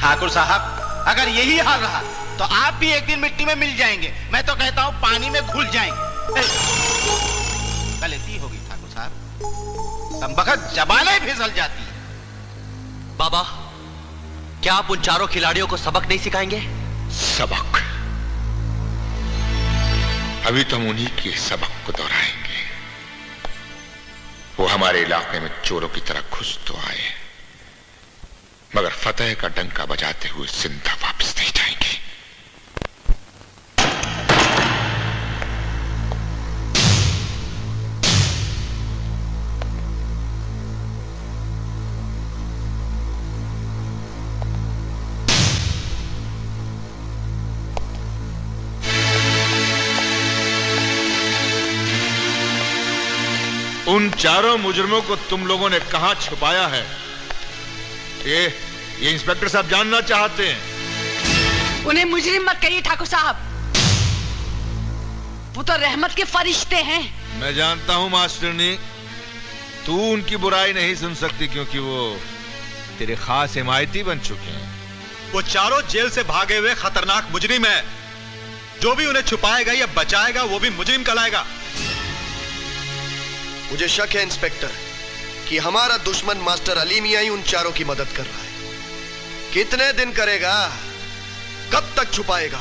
ठाकुर साहब, अगर यही हाल रहा तो आप भी एक दिन मिट्टी में मिल जाएंगे। मैं तो कहता हूं पानी में घुल जाएंगे। गलती होगी ठाकुर साहब, कम बखत जबानें फिसल जाती है। बाबा, क्या आप उन चारों खिलाड़ियों को सबक नहीं सिखाएंगे? सबक? अभी तो हम उन्हीं के सबक को दोहराएंगे। वो हमारे इलाके में चोरों की तरह घुस तो आए, मगर फतेह का डंका बजाते हुए जिंदा वापस नहीं जाएंगे। उन चारों मुजरिमों को तुम लोगों ने कहां छुपाया है? ये इंस्पेक्टर साहब जानना चाहते हैं। उन्हें मुजरिम मत कहिए ठाकुर साहब, वो तो रहमत के फरिश्ते हैं। मैं जानता हूं मास्टरनी, तू उनकी बुराई नहीं सुन सकती क्योंकि वो तेरे खास हिमायती बन चुके हैं। वो चारों जेल से भागे हुए खतरनाक मुजरिम है। जो भी उन्हें छुपाएगा या बचाएगा वो भी मुजरिम कहलाएगा। मुझे शक है इंस्पेक्टर कि हमारा दुश्मन मास्टर अली मियां ही उन चारों की मदद कर रहा है। कितने दिन करेगा? कब तक छुपाएगा?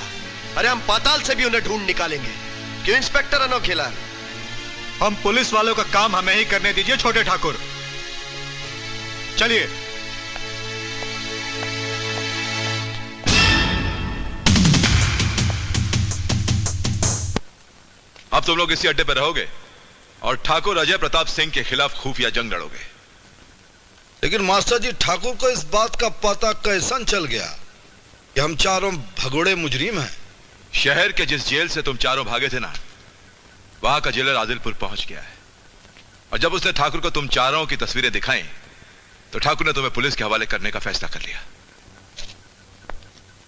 अरे हम पाताल से भी उन्हें ढूंढ निकालेंगे। क्यों इंस्पेक्टर अनोखेलाल? हम पुलिस वालों का काम हमें ही करने दीजिए छोटे ठाकुर। चलिए। अब तुम लोग इसी अड्डे पर रहोगे और ठाकुर अजय प्रताप सिंह के खिलाफ खुफिया जंग लड़ोगे। लेकिन मास्टर जी, ठाकुर को इस बात का पता कैसन चल गया कि हम चारों भगोड़े मुजरिम हैं? शहर के जिस जेल से तुम चारों भागे थे ना, वहां का जेलर आदिलपुर पहुंच गया है। और जब उसने ठाकुर को तुम चारों की तस्वीरें दिखाई तो ठाकुर ने तुम्हें पुलिस के हवाले करने का फैसला कर लिया।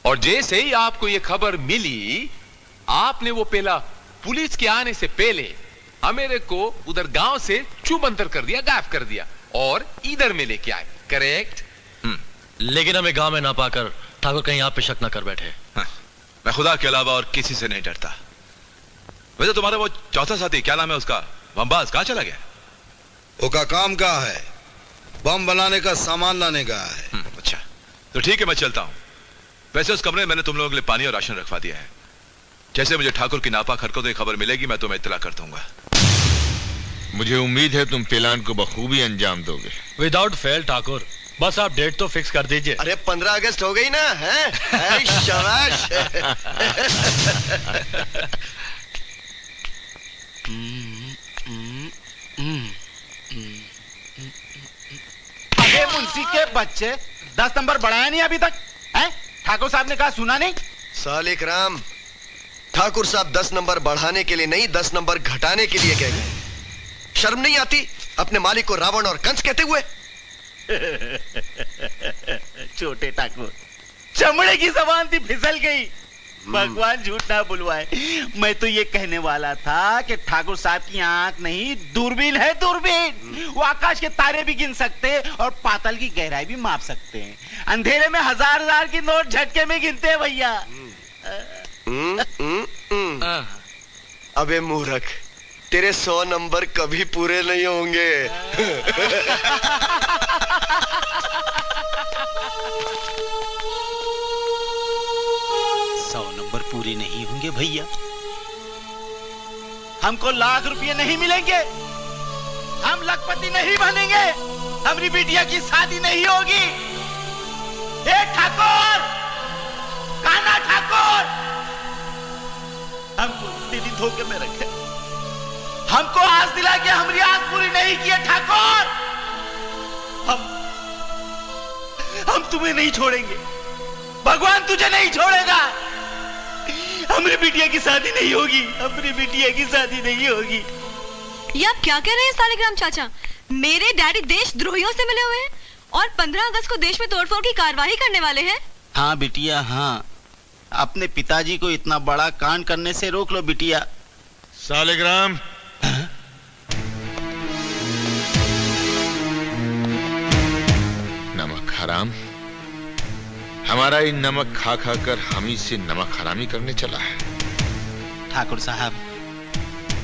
और जैसे ही आपको यह खबर मिली, आपने वो पेला पुलिस के आने से पहले हमेरे को उधर गांव से चुबंतर कर दिया, गायब कर दिया और इधर में लेके आए। करेक्ट? लेकिन हमें गांव में ना पाकर ठाकुर कहीं आप पे शक ना कर बैठे। हाँ, मैं खुदा के अलावा और किसी से नहीं डरता। वैसे तुम्हारा वो चौथा साथी, क्या नाम है उसका, बमबाज, कहां चला गया? वो का काम क्या है? बम बनाने का सामान लाने का है। अच्छा, तो ठीक है, मैं चलता हूं। वैसे उस कमरे में मैंने तुम लोगों के लिए पानी और राशन रखवा दिया है। जैसे मुझे ठाकुर की नापाक हरकतों की खबर मिलेगी मैं तुम्हें इत्तला कर दूंगा। मुझे उम्मीद है तुम प्लान को बखूबी अंजाम दोगे। विदाउट फेल ठाकुर, बस आप डेट तो फिक्स कर दीजिए। अरे 15 अगस्त हो गई ना, है? शाबाश। अरे मुंशी के बच्चे, 10 नंबर बढ़ाया नहीं अभी तक, हैं? ठाकुर साहब ने कहा सुना नहीं? सालिक राम, ठाकुर साहब 10 नंबर बढ़ाने के लिए नहीं, 10 नंबर घटाने के लिए कह गए। शर्म नहीं आती अपने मालिक को रावण और कंस कहते हुए? छोटे ठाकुर, चमड़े की जबान थी, फिसल गई। भगवान झूठ ना बुलवाए, मैं तो ये कहने वाला था कि ठाकुर साहब की आंख नहीं, दूरबीन है, दूरबीन। वो आकाश के तारे भी गिन सकते और पाताल की गहराई भी माप सकते हैं। अंधेरे में हजार की नोट झटके में गिनते हैं भैया। अबे मूर्ख, तेरे 100 नंबर कभी पूरे नहीं होंगे। 100 नंबर पूरे नहीं होंगे भैया। हमको लाख रुपये नहीं मिलेंगे, हम लखपति नहीं बनेंगे, हमारी बिटिया की शादी नहीं होगी। ए ठाकुर, काना ठाकुर, हमको दिली धोखे में रखे, हमको आस दिला के हमारी आस पूरी नहीं किए ठाकुर। हम तुम्हें नहीं छोड़ेंगे, भगवान तुझे नहीं छोड़ेगा। हमारी बिटिया की शादी नहीं होगी, हमारी बिटिया की शादी नहीं होगी। ये आप क्या कह रहे हैं सालिग्राम चाचा? मेरे डैडी देशद्रोहियों से मिले हुए हैं और 15 अगस्त को देश में तोड़फोड़ की कार्यवाही करने वाले हैं। हाँ बिटिया हाँ, अपने पिताजी को इतना बड़ा कांड करने से रोक लो बिटिया। सालिग्राम, नमक हराम, हमारा ही नमक खा खा कर हम ही से नमक हरामी करने चला है। ठाकुर साहब,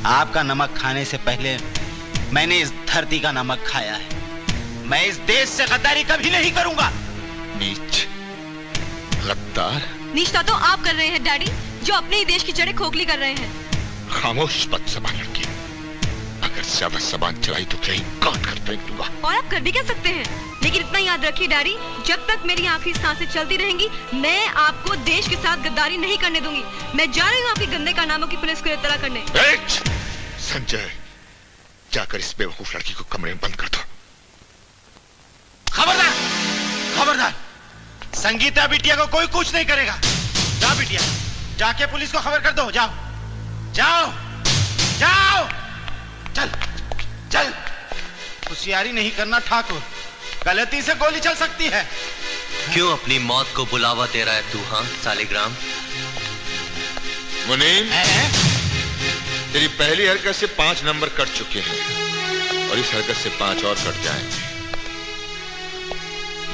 आपका नमक खाने से पहले मैंने इस धरती का नमक खाया है। मैं इस देश से गद्दारी कभी नहीं करूंगा। नीच, गद्दार। निष्ठा तो आप कर रहे हैं डैडी, जो अपने ही देश की जड़ें खोखली कर रहे हैं। खामोश बदज़बान लड़की, अगर ज्यादा जबान चलाई तो कहीं काट कर फेंक दूंगा। और आप कर भी क्या सकते हैं, लेकिन इतना याद रखिए डैडी, जब तक मेरी आखिरी सांसें चलती रहेंगी मैं आपको देश के साथ गद्दारी नहीं करने दूंगी। मैं जा रही हूँ आपके गंदे कारनामों की पुलिस को इत्तला करने। संजय, जाकर इस बेवकूफ लड़की को कमरे में बंद कर दो। खबरदार, खबरदार, संगीता बिटिया को कोई कुछ नहीं करेगा। जाओ बिटिया, जाके पुलिस को खबर कर दो। जाओ जाओ जाओ, चल चल। होशियारी नहीं करना ठाकुर, गलती से गोली चल सकती है। क्यों अपनी मौत को बुलावा दे रहा है तू? हाँ सालिग्राम। मुनीम, तेरी पहली हरकत से 5 नंबर कट चुके हैं और इस हरकत से 5 और कट जाएंगे।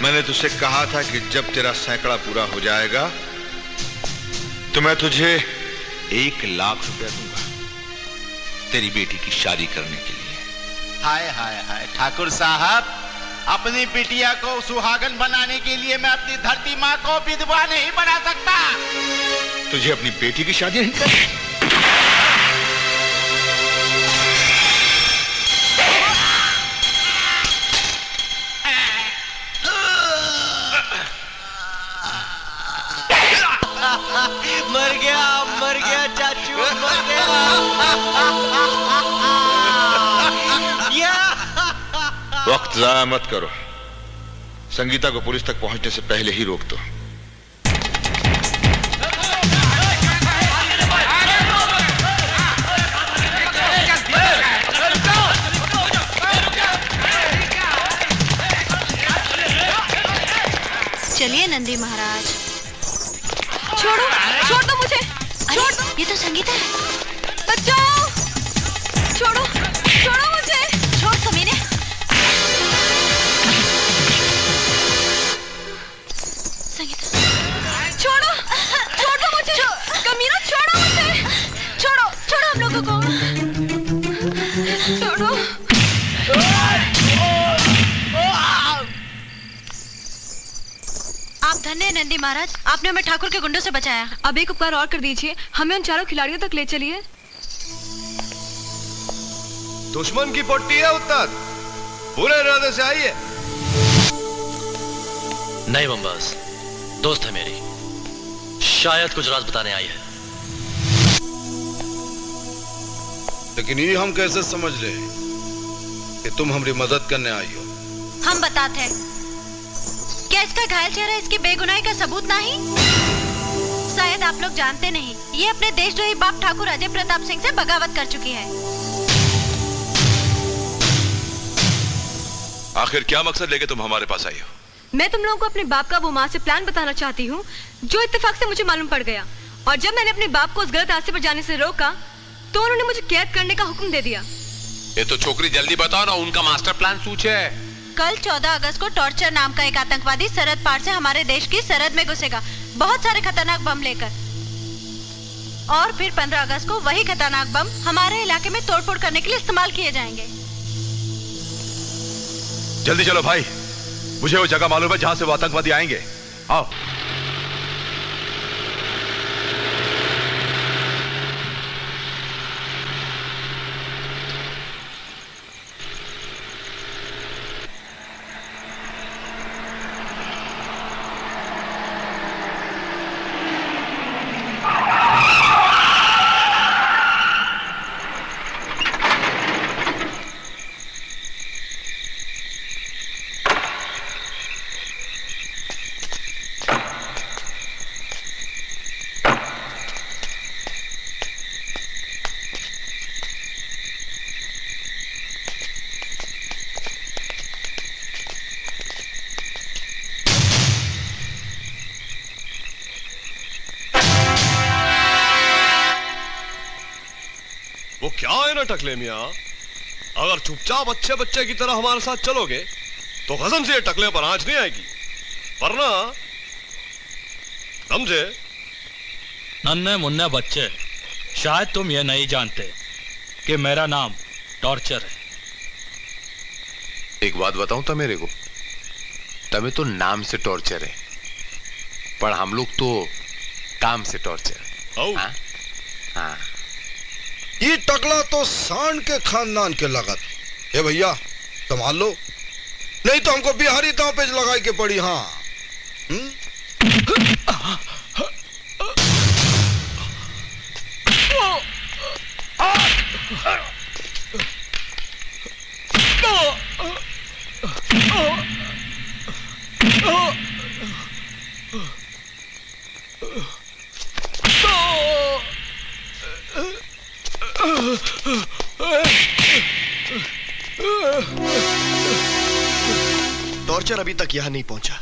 मैंने तुझसे कहा था कि जब तेरा सैकड़ा पूरा हो जाएगा तो मैं तुझे 1 लाख रुपया दूंगा तेरी बेटी की शादी करने के लिए। हाय हाय हाय ठाकुर साहब, अपनी बिटिया को सुहागन बनाने के लिए मैं अपनी धरती माँ को विधवा नहीं बना सकता। तुझे अपनी बेटी की शादी नहीं करनी? मर गया चाचू, मर गया। वक्त जाया मत करो, संगीता को पुलिस तक पहुंचने से पहले ही रोक दो। चलिए नंदी महाराज। छोड़ो, छोड़ दो मुझे, छोड़ दो। ये तो संगीता है। बचाओ, छोड़ो, छोड़ो मुझे। छोड़ कमीने। संगीता, छोड़ो, छोड़ दो मुझे। कमीना, छोड़ो मुझे। छोड़ो, छोड़ो हम लोगों को। छोड़ो। आप धन्य हैं नंदी महाराज, आपने हमें ठाकुर के गुंडों से बचाया। अब एक उपकार और कर दीजिए, हमें उन चारों खिलाड़ियों तक ले चलिए। दुश्मन की पट्टी है उत्तर, बुरे इरादे से आई है। नहीं बम्बास, दोस्त है मेरी, शायद कुछ राज बताने आई है। लेकिन ये हम कैसे समझ ले कि तुम हमारी मदद करने आई हो? हम बताते हैं। क्या इसका घायल चेहरा इसकी बेगुनाही का सबूत नहीं? शायद आप लोग जानते नहीं, ये अपने देशद्रोही बाप ठाकुर अजय प्रताप सिंह से बगावत कर चुकी है। आखिर क्या मकसद लेके तुम हमारे पास आई हो? मैं तुम लोगों को अपने बाप का वो माँ से प्लान बताना चाहती हूँ, जो इत्तेफाक से मुझे मालूम पड़ गया। और जब मैंने अपने बाप को उस गलत रास्ते पर जाने से रोका, तो उन्होंने मुझे कैद करने का हुक्म दे दिया। ये तो छोकरी जल्दी बताओ ना, उनका मास्टर प्लान सूच है। कल 14 अगस्त को टॉर्चर नाम का एक आतंकवादी सरहद पार से हमारे देश की सरहद में घुसेगा, बहुत सारे खतरनाक बम लेकर। और फिर 15 अगस्त को वही खतरनाक बम हमारे इलाके में तोड़फोड़ करने के लिए इस्तेमाल किए जाएंगे। जल्दी चलो भाई, मुझे वो जगह मालूम है जहां से वो आतंकवादी आएंगे। आओ। क्या है ना टकले मियां, अगर चुपचाप अच्छे बच्चे की तरह हमारे साथ चलोगे तो कसम से ये टकले पर आंच नहीं आएगी, वरना समझे? नन्हे मुन्ने बच्चे, शायद तुम ये नहीं जानते कि मेरा नाम टॉर्चर है। एक बात बताऊं तो मेरे को, तमें तो नाम से टॉर्चर है, पर हम लोग तो काम से टॉर्चर है। हाँ? हाँ। ये टकला तो सांड के खानदान के लगत। ए भैया संभाल लो, नहीं तो हमको बिहारी दांव पे लगाई के पड़ी। हाँ टॉर्चर अभी तक यहां नहीं पहुंचा।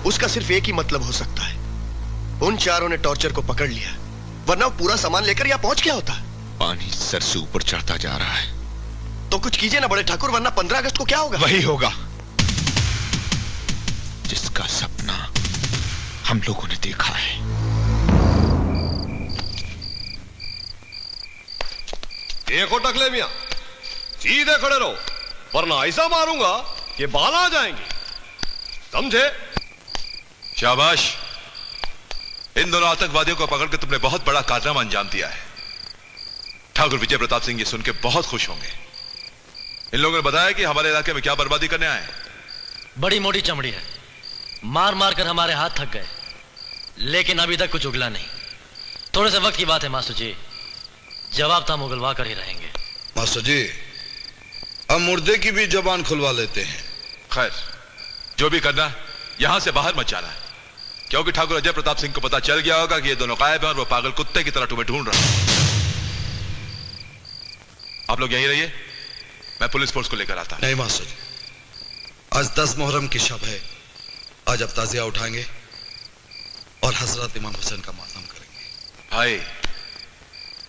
उसका सिर्फ एक ही मतलब हो सकता है, उन चारों ने टॉर्चर को पकड़ लिया, वरना वो पूरा सामान लेकर यहां पहुंच गया होता। पानी सर से ऊपर चढ़ता जा रहा है। तो कुछ कीजिए ना बड़े ठाकुर, वरना 15 अगस्त को क्या होगा? वही होगा जिसका सपना हम लोगों ने देखा है। देखो टकले मियां, सीधे खड़े रहो, वरना ऐसा मारूंगा कि बाल आ जाएंगे, समझे? शाबाश, इन दोनों आतंकवादियों को पकड़ के तुमने बहुत बड़ा कारनामा अंजाम दिया है। ठाकुर विजय प्रताप सिंह ये सुन के बहुत खुश होंगे। इन लोगों ने बताया कि हमारे इलाके में क्या बर्बादी करने आए हैं। बड़ी मोटी चमड़ी है, मार मार कर हमारे हाथ थक गए, लेकिन अभी तक कुछ उगला नहीं। थोड़े से वक्त की बात है मास्टर जी, जवाब तो हम उगलवा कर ही रहेंगे। मास्टर जी, हम मुर्दे की भी जबान खुलवा लेते हैं। खैर, जो भी करना यहां से बाहर मत जाना, क्योंकि ठाकुर अजय प्रताप सिंह को पता चल गया होगा कि ये दोनों गायब हैं और वो पागल कुत्ते की तरह तुम्हें ढूंढ रहा है। आप लोग यहीं रहिए, मैं पुलिस फोर्स को लेकर आता हूं। नहीं मास्टर जी, आज 10 मुहर्रम की शब है। आज अब ताजिया उठाएंगे और हजरत इमाम हुसैन का मातम करेंगे। भाई,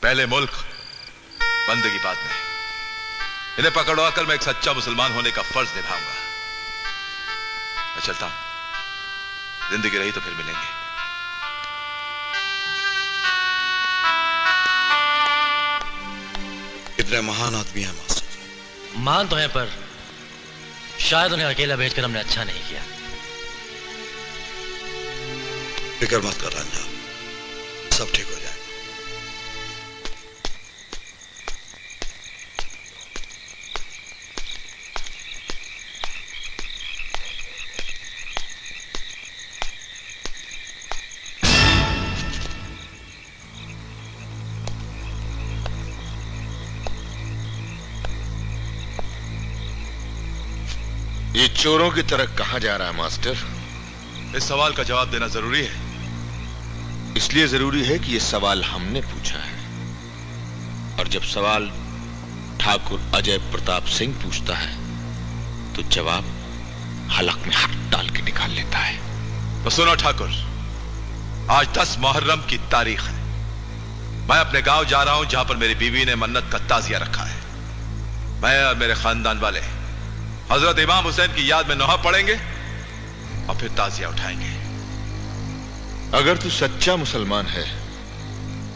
पहले मुल्क बंदगी बाद में। इन्हें पकड़वा कर मैं एक सच्चा मुसलमान होने का फर्ज निभाऊंगा। मैं चलता हूं, जिंदगी रही तो फिर मिलेंगे। कितने महान आदमी हैं मास्टर जी। महान तो हैं, पर शायद उन्हें अकेला भेजकर हमने अच्छा नहीं किया। फिक्र मत कर रंजा, सब ठीक हो जाएगा। ये चोरों की तरह कहां जा रहा है मास्टर? इस सवाल का जवाब देना जरूरी है। इसलिए जरूरी है कि ये सवाल हमने पूछा है, और जब सवाल ठाकुर अजय प्रताप सिंह पूछता है तो जवाब हलक में हाथ डाल के निकाल लेता है। तो सुनो ठाकुर, आज 10 मुहर्रम की तारीख है। मैं अपने गांव जा रहा हूं जहां पर मेरी बीवी ने मन्नत का ताजिया रखा है। मैं और मेरे खानदान वाले हजरत इमाम हुसैन की याद में नौहा पड़ेंगे और फिर ताजिया उठाएंगे। अगर तू सच्चा मुसलमान है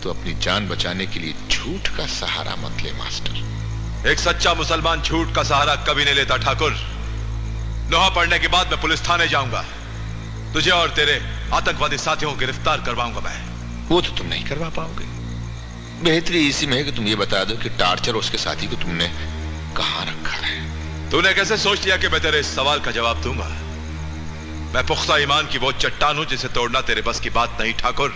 तो अपनी जान बचाने के लिए झूठ का सहारा मत ले मास्टर। एक सच्चा मुसलमान झूठ का सहारा कभी नहीं लेता ठाकुर। नौहा पड़ने के बाद मैं पुलिस थाने जाऊंगा, तुझे और तेरे आतंकवादी साथियों को गिरफ्तार करवाऊंगा मैं। वो तो तुम नहीं करवा पाओगे। बेहतरी इसी में है कि तुम ये बता दो कि टार्चर उसके साथी को तुमने कहां रखा है। तूने कैसे सोच लिया कि मैं तेरे इस सवाल का जवाब दूंगा? मैं पुख्ता ईमान की वो चट्टान हूं जिसे तोड़ना तेरे बस की बात नहीं ठाकुर।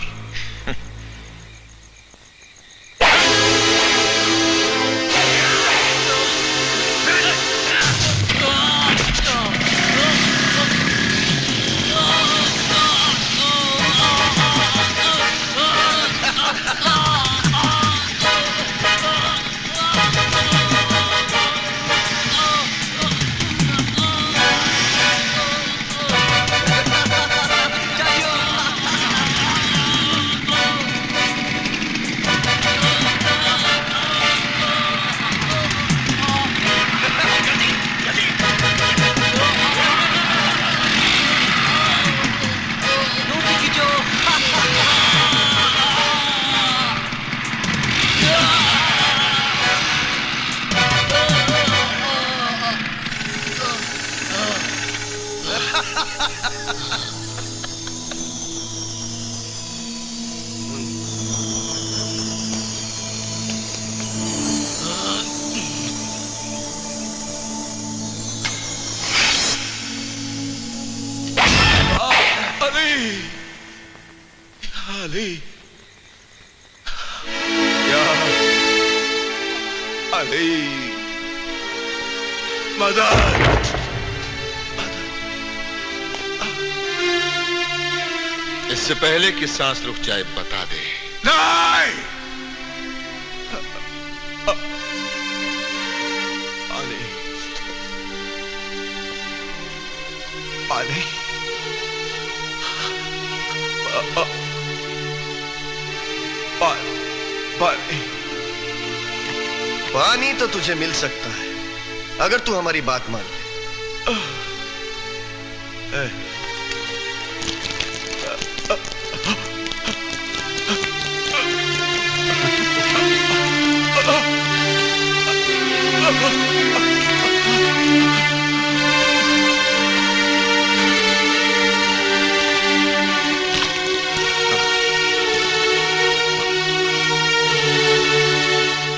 अली या अली मदद। इससे पहले कि सांस रुक जाए बता दे। नहीं अली पानी पानी पानी तो तुझे मिल सकता है अगर तू हमारी बात मान ले।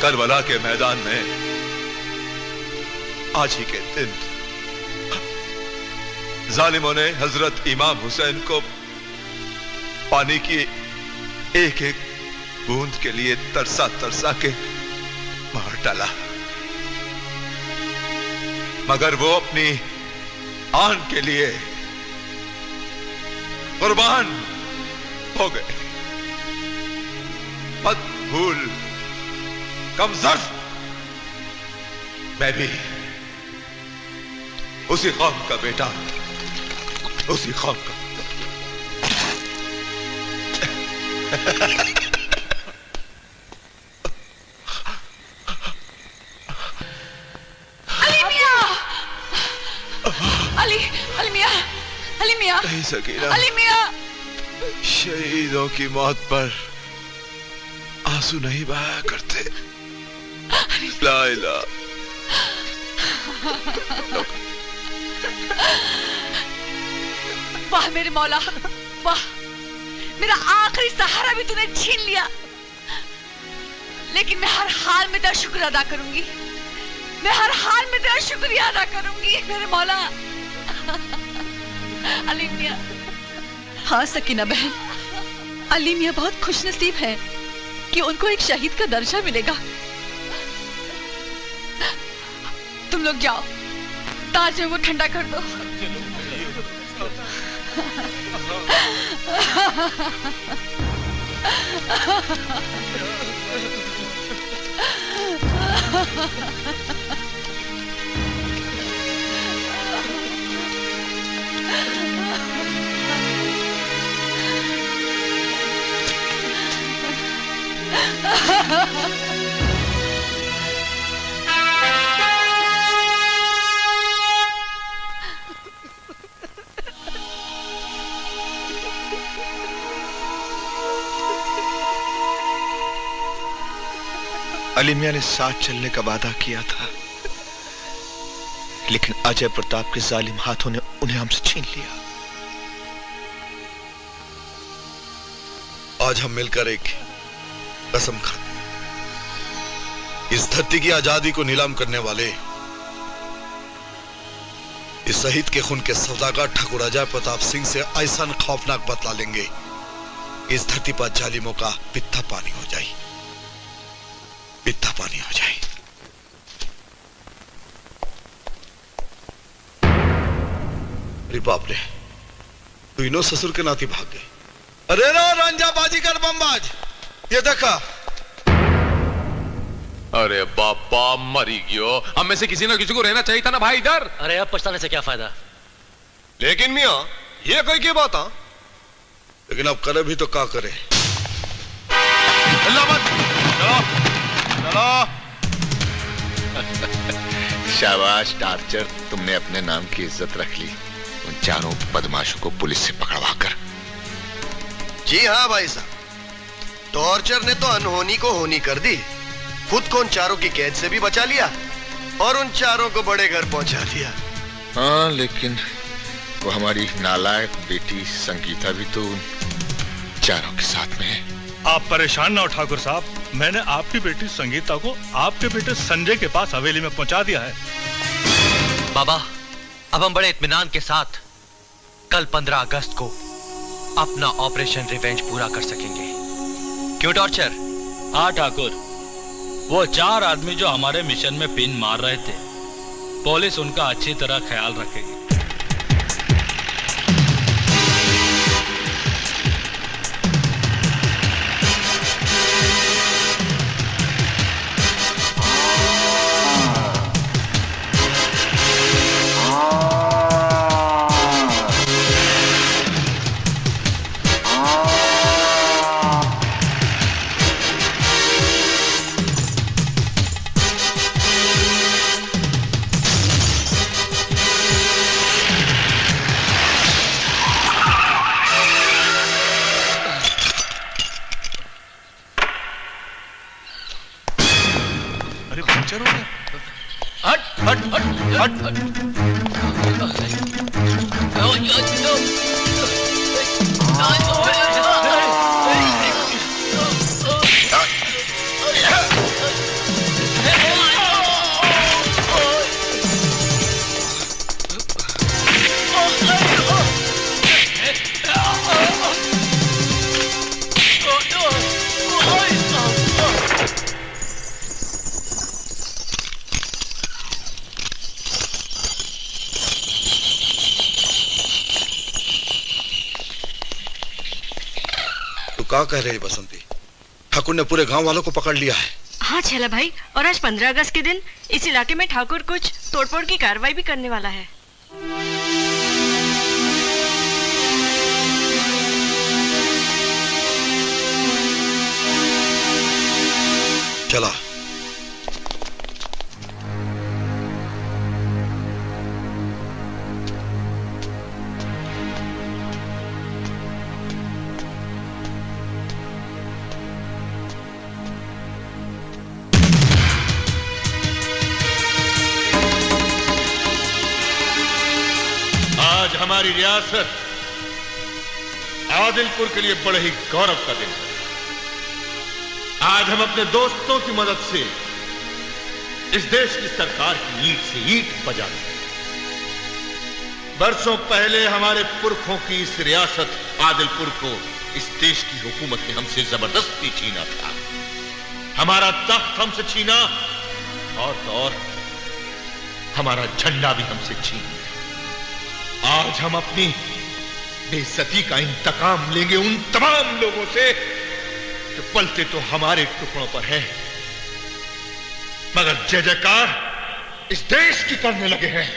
करबला के मैदान में आज ही के दिन जालिमों ने हजरत इमाम हुसैन को पानी की एक एक बूंद के लिए तरसा तरसा के मार डाला, मगर वो अपनी आन के लिए कुर्बान हो गए। मत भूल कमजोर, मैं भी उसी कौम का बेटा, उसी कौम का। अली मियां, नहीं सकीना, अली मियां, शहीदों की मौत पर आंसू नहीं बहाया करते। ला इलाहा। वाह मेरे मौला, वाह, मेरा आखिरी सहारा भी तूने छीन लिया, लेकिन मैं हर हाल में तेरा शुक्र अदा करूंगी, मैं हर हाल में तेरा शुक्रिया अदा करूंगी मेरे मौला। अली मियां। हाँ सकीना बहन, अली मियां बहुत खुशनसीब हैं कि उनको एक शहीद का दर्जा मिलेगा। तुम लोग जाओ, ताज में वो ठंडा कर दो। अली मियां ने साथ चलने का वादा किया था, लेकिन अजय प्रताप के जालिम हाथों ने उन्हें हमसे छीन लिया। आज हम मिलकर एक कसम खाते, इस धरती की आजादी को नीलाम करने वाले इस शहीद के खून के सौदागर ठाकुर अजय प्रताप सिंह से ऐसा खौफनाक बदला लेंगे, इस धरती पर जालिमों का पित्ता पानी हो जाए, पित्ता पानी हो जाए। अरे बाप रे, तीनों ससुर के नाती भाग गए। अरे रो रंजा बाजीगर बमबाज, ये देखा। अरे बापा मरी गयो, हम में से किसी ना किसी को रहना चाहिए था ना भाई इधर। अरे अब पछताने से क्या फायदा। लेकिन मियां ये कोई की बात है? लेकिन अब करे भी तो क्या करे। अल्लाह मत चलो चलो। शाबाश टार्चर, तुमने अपने नाम की इज्जत रख ली उन चारों बदमाशों को पुलिस से पकड़वा कर। जी हाँ भाई साहब, टॉर्चर ने तो अनहोनी को होनी कर दी, खुद को उन चारों की कैद से भी बचा लिया और उन चारों को बड़े घर पहुंचा दिया। हाँ, लेकिन वो हमारी नालायक बेटी संगीता भी तो उन चारों के साथ में है। आप परेशान ना हो ठाकुर साहब, मैंने आपकी बेटी संगीता को आपके बेटे संजय के पास हवेली में पहुंचा दिया है। बाबा, अब हम बड़े इत्मीनान के साथ कल 15 अगस्त को अपना ऑपरेशन रिवेंज पूरा कर सकेंगे। क्यों टॉर्चर? हाँ ठाकुर, वो 4 आदमी जो हमारे मिशन में पिन मार रहे थे, पुलिस उनका अच्छी तरह ख्याल रखेगी। क्या कह रही बसंती? ठाकुर ने पूरे गांव वालों को पकड़ लिया है। हाँ छेला भाई, और आज 15 अगस्त के दिन इस इलाके में ठाकुर कुछ तोड़फोड़ की कार्रवाई भी करने वाला है। चला। आज हमारी रियासत आदिलपुर के लिए बड़े ही गौरव का दिन है। आज हम अपने दोस्तों की मदद से इस देश की सरकार की ईंट से ईंट बजा रहे हैं। बरसों पहले हमारे पुरखों की इस रियासत आदिलपुर को इस देश की हुकूमत ने हमसे जबरदस्ती छीना था। हमारा तख्त हमसे छीना और हमारा झंडा भी हमसे छीन लिया। आज हम अपनी बेइज्जती का इंतकाम लेंगे उन तमाम लोगों से जो पलते तो हमारे टुकड़ों पर हैं, मगर जय जयकार इस देश की करने लगे हैं।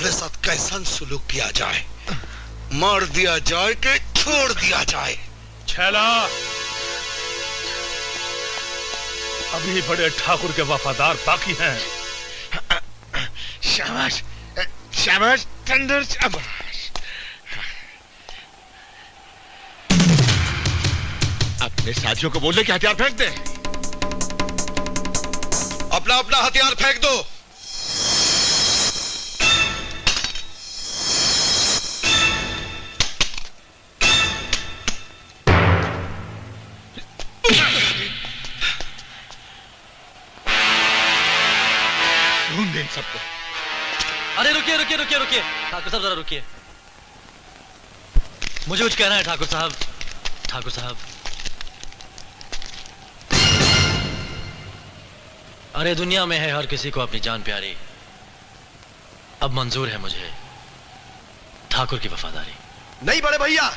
तुम्हारे साथ कैसा सुलूक किया जाए, मार दिया जाए कि छोड़ दिया जाए? छैला, अभी बड़े ठाकुर के वफादार बाकी हैं। शाबाश, शाबाश थंडर, शाबाश। अपने साथियों को बोले कि हथियार फेंक दे। अपना अपना हथियार फेंक दो। ढूंढ दे इन सबको। अरे रुकिए रुकिए रुकिए रुकिए, ठाकुर साहब जरा रुकिए। मुझे कुछ कहना है ठाकुर साहब। ठाकुर साहब, अरे दुनिया में है हर किसी को अपनी जान प्यारी। अब मंजूर है मुझे ठाकुर की वफादारी। नहीं बड़े भैया,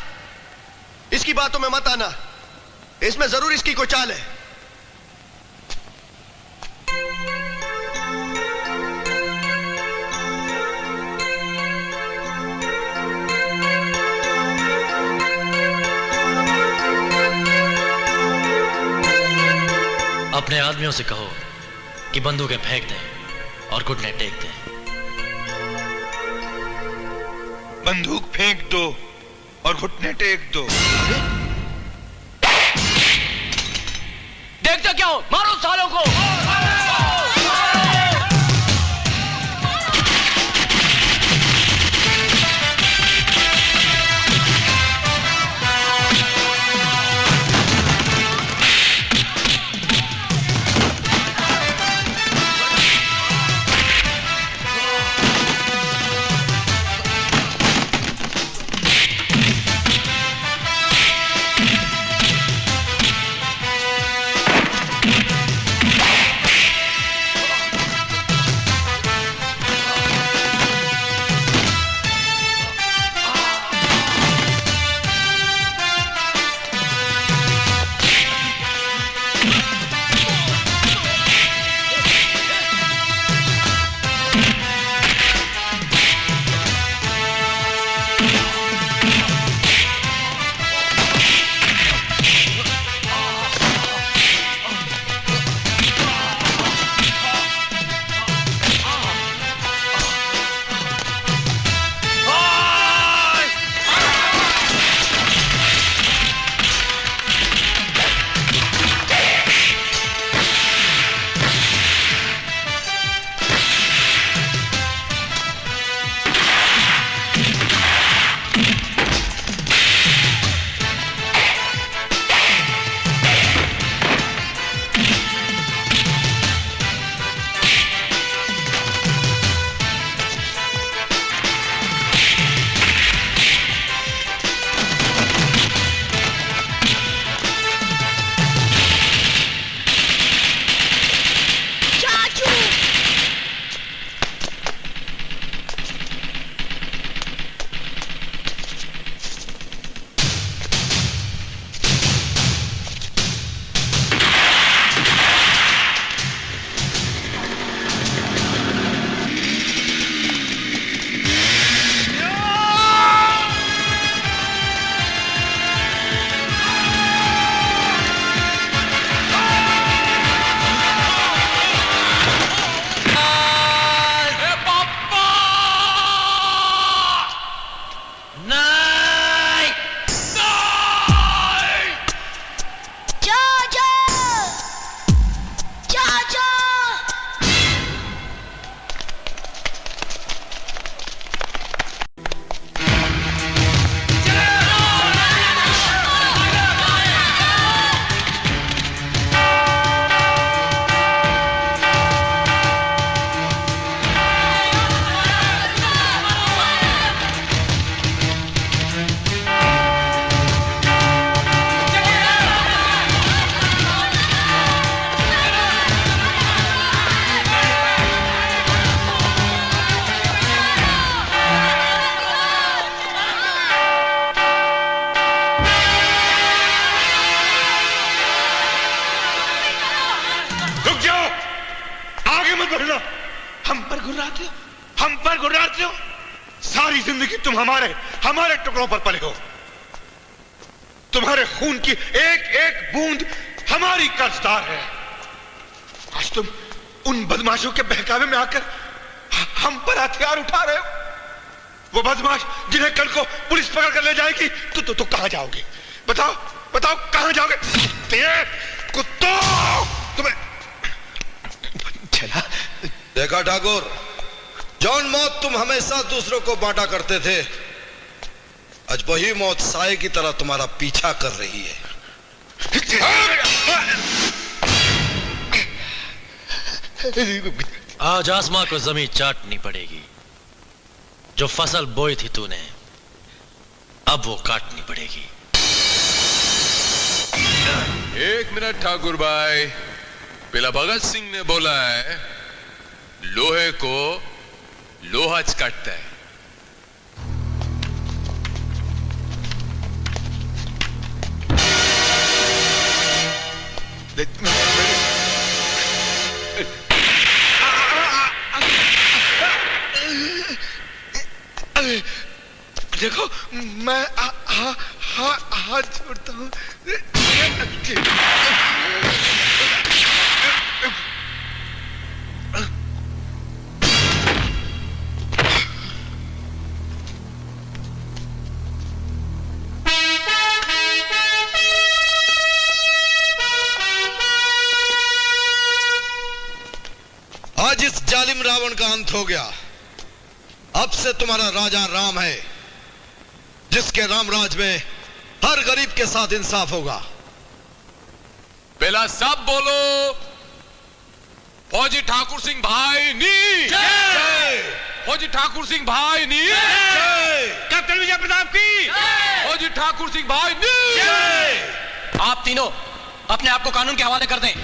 इसकी बातों में मत आना। इसमें जरूर इसकी कोई चाल है। अपने आदमियों से कहो कि बंदूकें फेंक दें और घुटने टेक दें। बंदूक फेंक दो और घुटने टेक दो। देखते क्या हो? मारो सालों को। हम पर गुर्राते हो, हम पर गुर्राते हो। सारी जिंदगी तुम हमारे टुकड़ों पर पले हो। तुम्हारे खून की एक एक बूंद हमारी कर्जदार है। आज तुम उन बदमाशों के बहकावे में आकर हम पर हथियार उठा रहे हो। वो बदमाश जिन्हें कल को पुलिस पकड़ कर ले जाएगी तो कहां जाओगे? बताओ बताओ कहां जाओगे? कुत्तों, तुम्हें चला। देखा ठाकुर, जौन मौत तुम हमेशा दूसरों को बांटा करते थे, आज वही मौत साए की तरह तुम्हारा पीछा कर रही है। आज आसमां को जमीन चाटनी पड़ेगी। जो फसल बोई थी तूने, अब वो काटनी पड़ेगी। एक मिनट ठाकुर भाई, पहला भगत सिंह ने बोला है लोहे को लोहा च काटता है। देखो, मैं हाथ जोड़ता हूं। आज इस जालिम रावण का अंत हो गया। अब से तुम्हारा राजा राम है, जिसके रामराज में हर गरीब के साथ इंसाफ होगा। पहला सब बोलो, फौजी ठाकुर सिंह भाई नी जय। फौजी ठाकुर सिंह भाई नी जय। कैप्टन विजय प्रताप की फौजी ठाकुर सिंह भाई नी जय। आप तीनों अपने आप को कानून के हवाले कर दें।